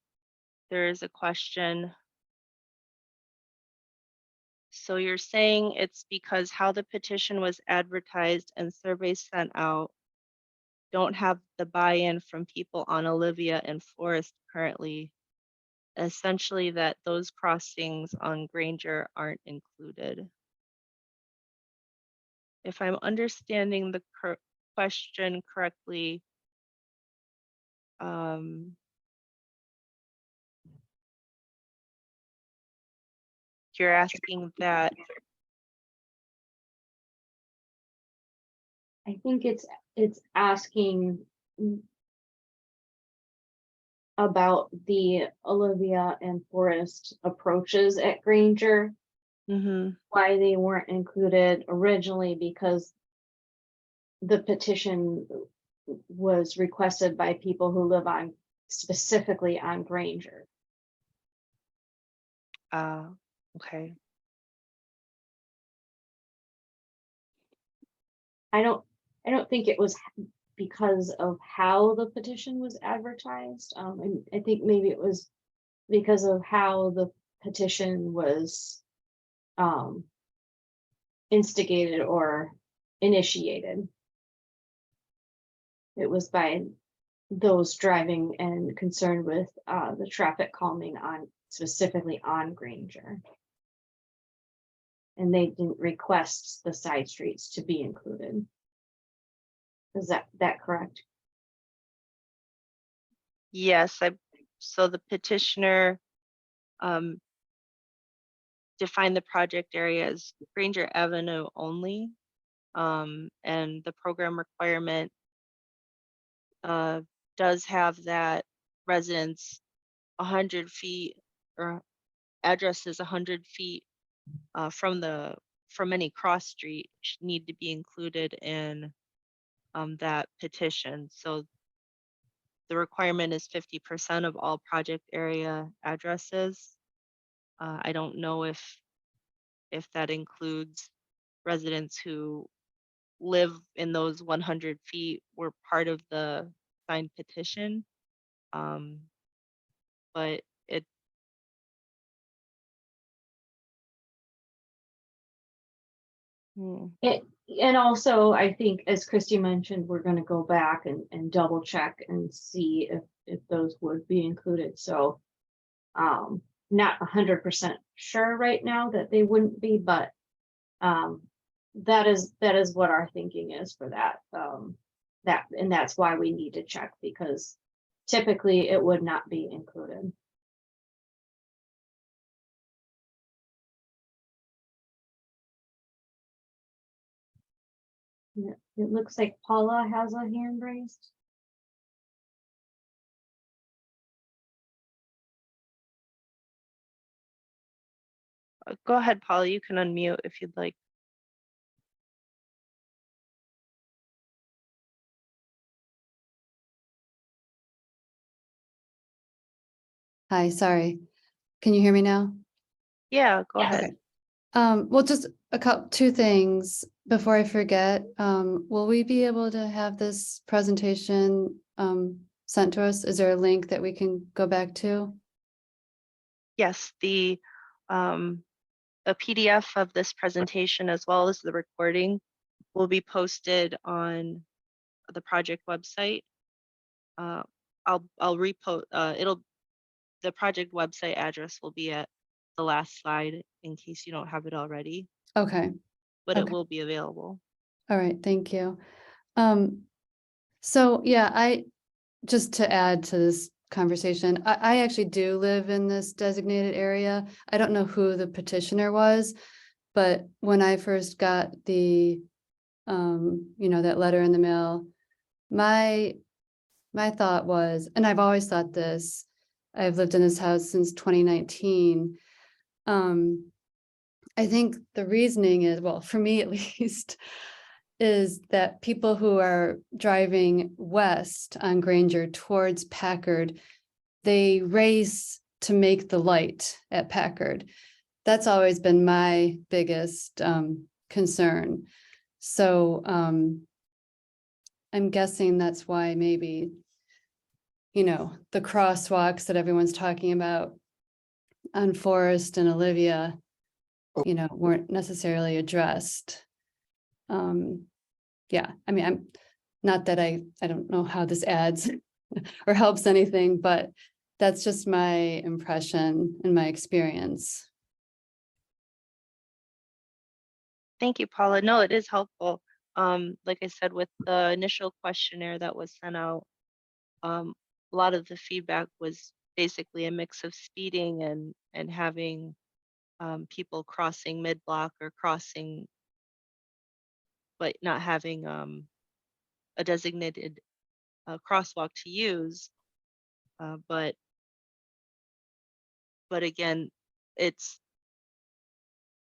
there is a question. So you're saying it's because how the petition was advertised and surveys sent out don't have the buy-in from people on Olivia and Forest currently, essentially that those crossings on Granger aren't included. If I'm understanding the question correctly, you're asking that. I think it's asking about the Olivia and Forest approaches at Granger, why they weren't included originally, because the petition was requested by people who live on specifically on Granger. Okay. I don't think it was because of how the petition was advertised. And I think maybe it was because of how the petition was instigated or initiated. It was by those driving and concerned with the traffic calming on specifically on Granger. And they didn't request the side streets to be included. Is that correct? Yes, so the petitioner defined the project area as Granger Avenue only. And the program requirement does have that residence 100 feet or addresses 100 feet from any cross street need to be included in that petition. So the requirement is 50% of all project area addresses. I don't know if that includes residents who live in those 100 feet were part of the signed petition. But it And also, I think, as Christy mentioned, we're going to go back and double check and see if those would be included. So, not 100% sure right now that they wouldn't be, but that is what our thinking is for that. And that's why we need to check, because typically it would not be included. Yeah, it looks like Paula has a hand raised. go ahead, Paula, you can unmute if you'd like. Hi, sorry. Can you hear me now? Yeah, go Yes. ahead. Well, just two things before I forget. Will we be able to have this presentation sent to us? Is there a link that we can go back to? Yes, a PDF of this presentation as well as the recording will be posted on the project website. I'll repost, the project website address will be at the last slide in case you don't have it already, Okay. but it Okay. will be available. All right. Thank you. So yeah, just to add to this conversation, I actually do live in this designated area. I don't know who the petitioner was, but when I first got the, that letter in the mail, my thought was, and I've always thought this, I've lived in this house since 2019. I think the reasoning is, well, for me at least, is that people who are driving west on Granger towards Packard, they race to make the light at Packard. That's always been my biggest concern. So I'm guessing that's why maybe, you know, the crosswalks that everyone's talking about on Forest and Olivia, you know, weren't necessarily addressed. Yeah, I mean, I'm not that I don't know how this adds or helps anything, but that's just my impression and my experience. Thank you, Paula. No, it is helpful. Like I said, with the initial questionnaire that was sent out, a lot of the feedback was basically a mix of speeding and having people crossing mid-block or crossing, but not having a designated crosswalk to use. But again, it's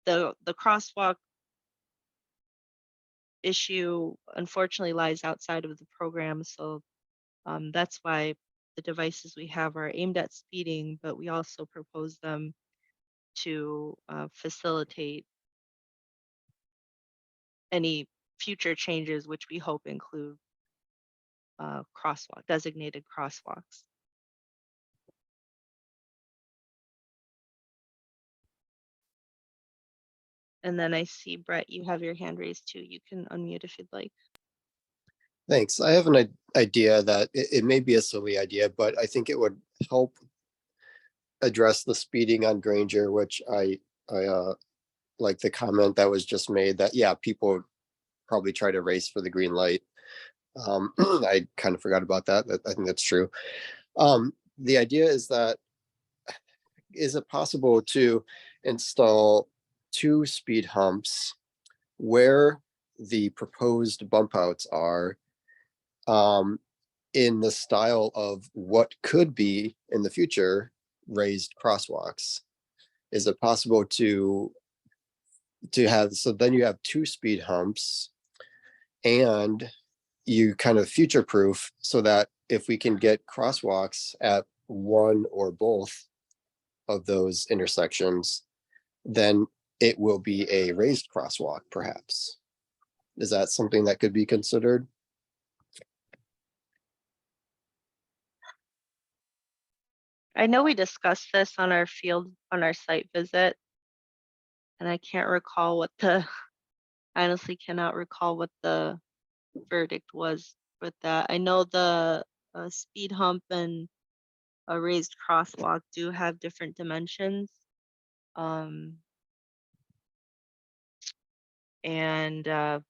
the crosswalk issue unfortunately lies outside of the program. So that's why the devices we have are aimed at speeding, but we also propose them to facilitate any future changes, which we hope include designated crosswalks. And then I see, Brett, you have your hand raised too. You can unmute if you'd like. Thanks. I have an idea that it may be a silly idea, but I think it would help address the speeding on Granger, which I like the comment that was just made that, yeah, people probably try to race for the green light. I kind of forgot about that. I think that's true. The idea is that, is it possible to install 2 speed humps where the proposed bump outs are, in the style of what could be in the future raised crosswalks? Is it possible to have, so then you have 2 speed humps and you kind of future proof so that if we can get crosswalks at one or both of those intersections, then it will be a raised crosswalk perhaps. Is that something that could be considered? I know we discussed this on our site visit, and I can't recall what I honestly cannot recall what the verdict was with that. I know the speed hump and a raised crosswalk do have different dimensions. And the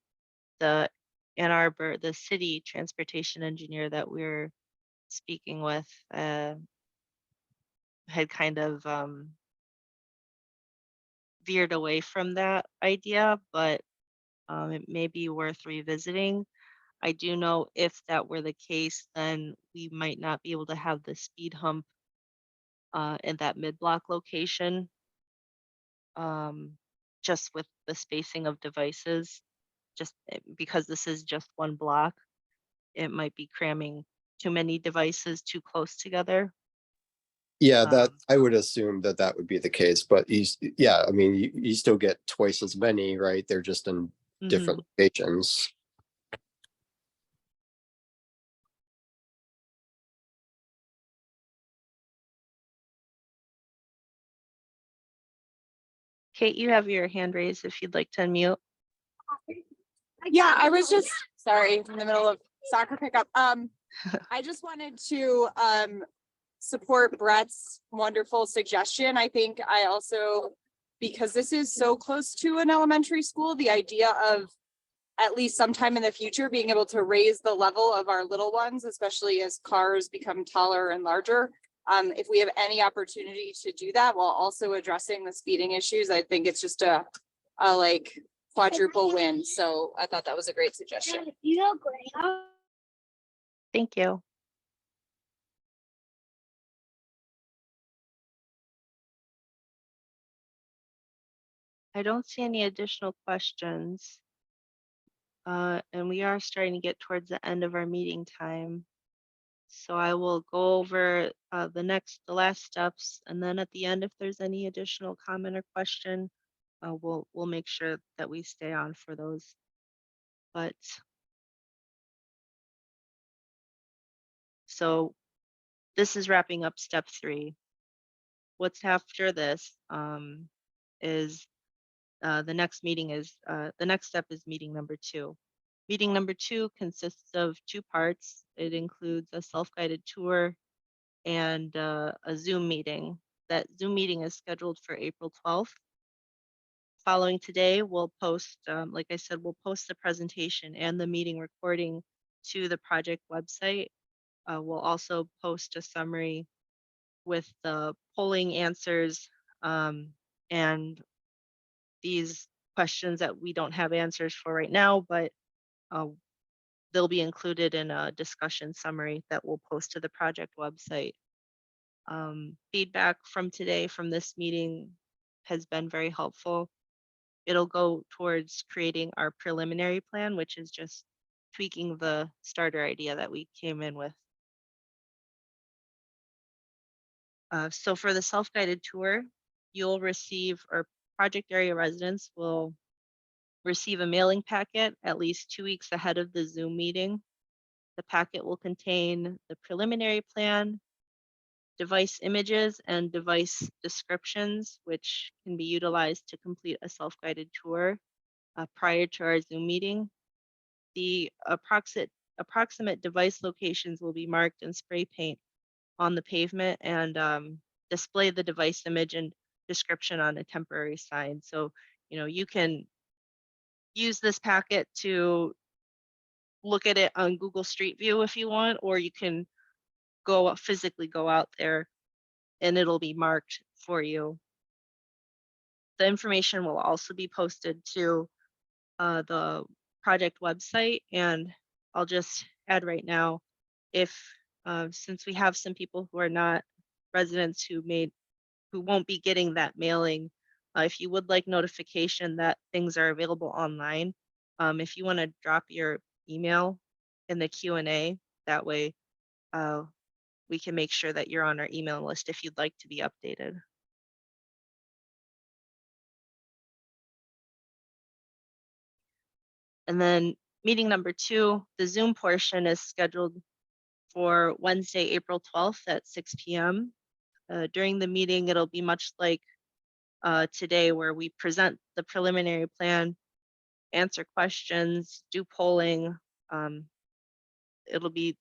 Ann Arbor, the city transportation engineer that we're speaking with had kind of veered away from that idea, but it may be worth revisiting. I do know if that were the case, then we might not be able to have the speed hump in that mid-block location, just with the spacing of devices, just because this is just one block, it might be cramming too many devices too close together. Yeah, that I would assume that that would be the case, but yeah, I mean, you still get twice as many, right? They're just in different locations. Kate, you have your hand raised if you'd like to unmute. Yeah, I was just, sorry, in the middle of soccer pickup. I just wanted to support Brett's wonderful suggestion. I think I also, because this is so close to an elementary school, the idea of at least sometime in the future being able to raise the level of our little ones, especially as cars become taller and larger. If we have any opportunity to do that while also addressing the speeding issues, I think it's just a like quadruple win. So I thought that was a great suggestion. Thank you. I don't see any additional questions. And we are starting to get towards the end of our meeting time. So I will go over the last steps, and then at the end, if there's any additional comment or question, we'll make sure that we stay on for those. but so this is wrapping up step 3. What's after this is the next meeting is the next step is meeting number 2. Meeting number 2 consists of 2 parts. It includes a self-guided tour and a Zoom meeting. That Zoom meeting is scheduled for April 12th. Following today, we'll post, like I said, we'll post the presentation and the meeting recording to the project website. We'll also post a summary with the polling answers and these questions that we don't have answers for right now, but they'll be included in a discussion summary that we'll post to the project website. Feedback from today from this meeting has been very helpful. It'll go towards creating our preliminary plan, which is just tweaking the starter idea that we came in with. So for the self-guided tour, you'll receive, or project area residents will receive a mailing packet at least 2 weeks ahead of the Zoom meeting. The packet will contain the preliminary plan, device images, and device descriptions, which can be utilized to complete a self-guided tour prior to our Zoom meeting. The approximate device locations will be marked in spray paint on the pavement and display the device image and description on a temporary sign. So, you can use this packet to look at it on Google Street View if you want, or you can physically go out there and it'll be marked for you. The information will also be posted to the project website, and I'll just add right now, if since we have some people who are not residents who won't be getting that mailing, if you would like notification that things are available online, if you want to drop your email in the Q&A, that way we can make sure that you're on our email list if you'd like to be updated. And then meeting number 2, the Zoom portion is scheduled for Wednesday, April 12th at 6 p.m. During the meeting, it'll be much like today, where we present the preliminary plan, answer questions, do polling. It'll be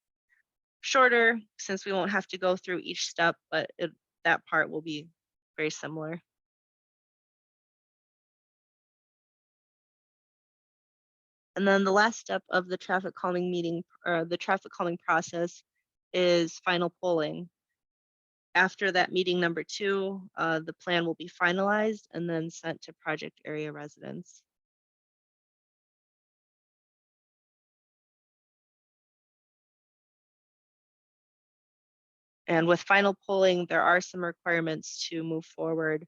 shorter since we won't have to go through each step, but that part will be very similar. And then the last step of the traffic calming meeting, or the traffic calming process, is final polling. After that meeting number 2, the plan will be finalized and then sent to project area residents. And with final polling, there are some requirements to move forward.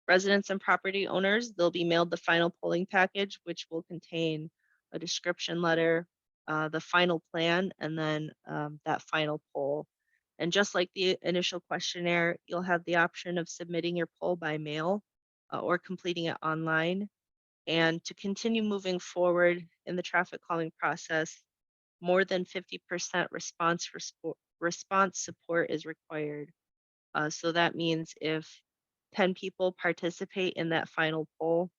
Residents and property owners, they'll be mailed the final polling package, which will contain a description letter, the final plan, and then that final poll. And just like the initial questionnaire, you'll have the option of submitting your poll by mail or completing it online. And to continue moving forward in the traffic calming process, more than 50% response support is required. So that means if 10 people participate in that final poll,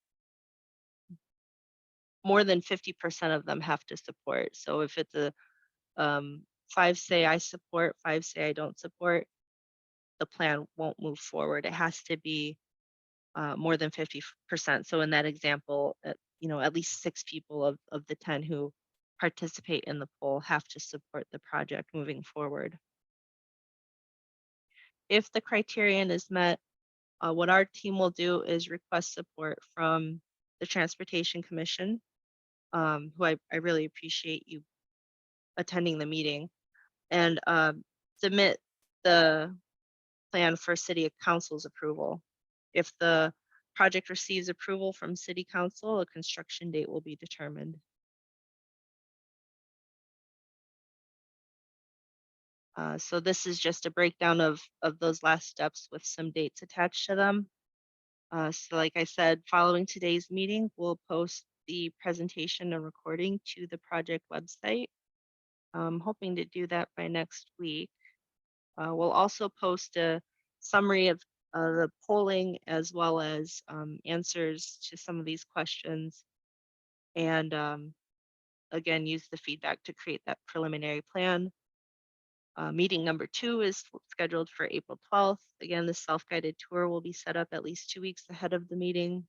more than 50% of them have to support. So if it's a 5 say I support, 5 say I don't support, the plan won't move forward. It has to be more than 50%. So in that example, at least 6 people of the 10 who participate in the poll have to support the project moving forward. If the criterion is met, what our team will do is request support from the Transportation Commission, who I really appreciate you attending the meeting, and submit the plan for City Council's approval. If the project receives approval from City Council, a construction date will be determined. So this is just a breakdown of those last steps with some dates attached to them. So like I said, following today's meeting, we'll post the presentation and recording to the project website. I'm hoping to do that by next week. We'll also post a summary of the polling as well as answers to some of these questions. And again, use the feedback to create that preliminary plan. Meeting number 2 is scheduled for April 12th. Again, the self-guided tour will be set up at least 2 weeks ahead of the meeting.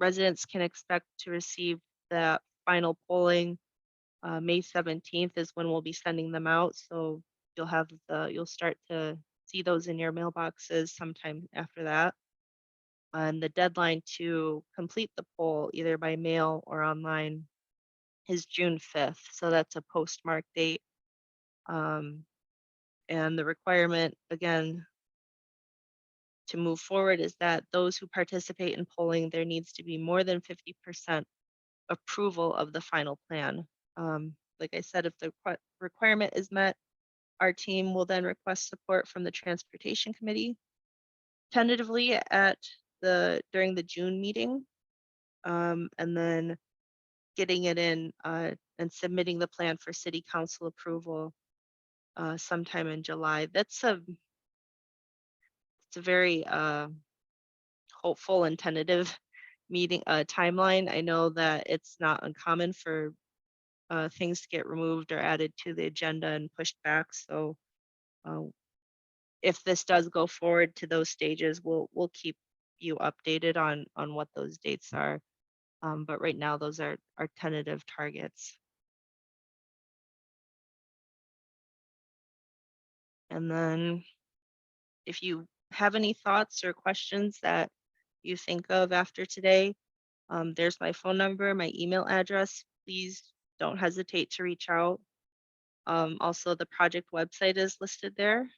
Residents can expect to receive the final polling. May 17th is when we'll be sending them out. So you'll start to see those in your mailboxes sometime after that. And the deadline to complete the poll, either by mail or online, is June 5th. So that's a postmark date. And the requirement, again, to move forward is that those who participate in polling, there needs to be more than 50% approval of the final plan. Like I said, if the requirement is met, our team will then request support from the Transportation Committee, tentatively during the June meeting, and then getting it in and submitting the plan for City Council approval sometime in July. It's a very hopeful and tentative meeting timeline. I know that it's not uncommon for things to get removed or added to the agenda and pushed back. So if this does go forward to those stages, we'll keep you updated on what those dates are. But right now, those are our tentative targets. And then if you have any thoughts or questions that you think of after today, there's my phone number, my email address. Please don't hesitate to reach out. Also, the project website is listed there.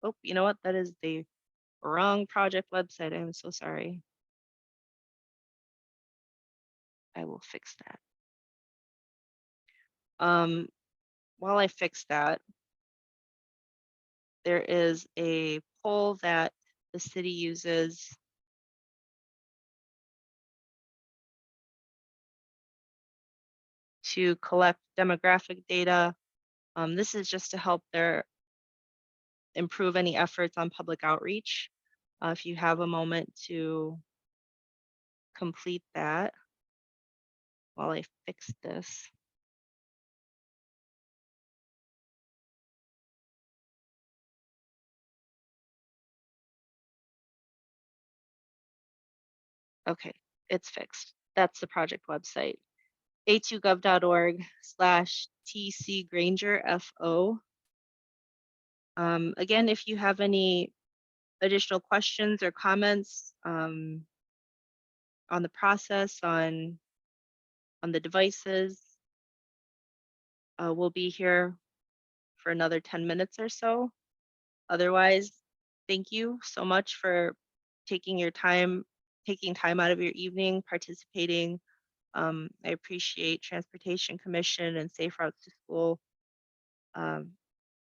Oh, you know what? That is the wrong project website. I'm so sorry. I will fix that. While I fix that, there is a poll that the city uses to collect demographic data. This is just to help improve any efforts on public outreach. If you have a moment to complete that while I fix this. Okay, it's fixed. That's the project website. a2gov.org/TC Granger FO. Again, if you have any additional questions or comments on the process, on the devices, we'll be here for another 10 minutes or so. Otherwise, thank you so much for taking time out of your evening, participating. I appreciate Transportation Commission and Safe Routes to School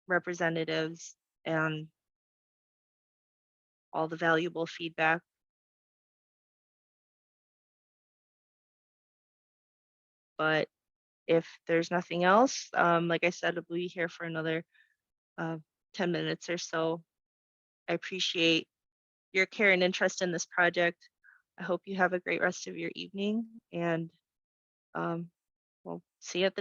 representatives and all the valuable feedback. But if there's nothing else, like I said, we'll be here for another 10 minutes or so. I appreciate your care and interest in this project. I hope you have a great rest of your evening, and we'll see you at the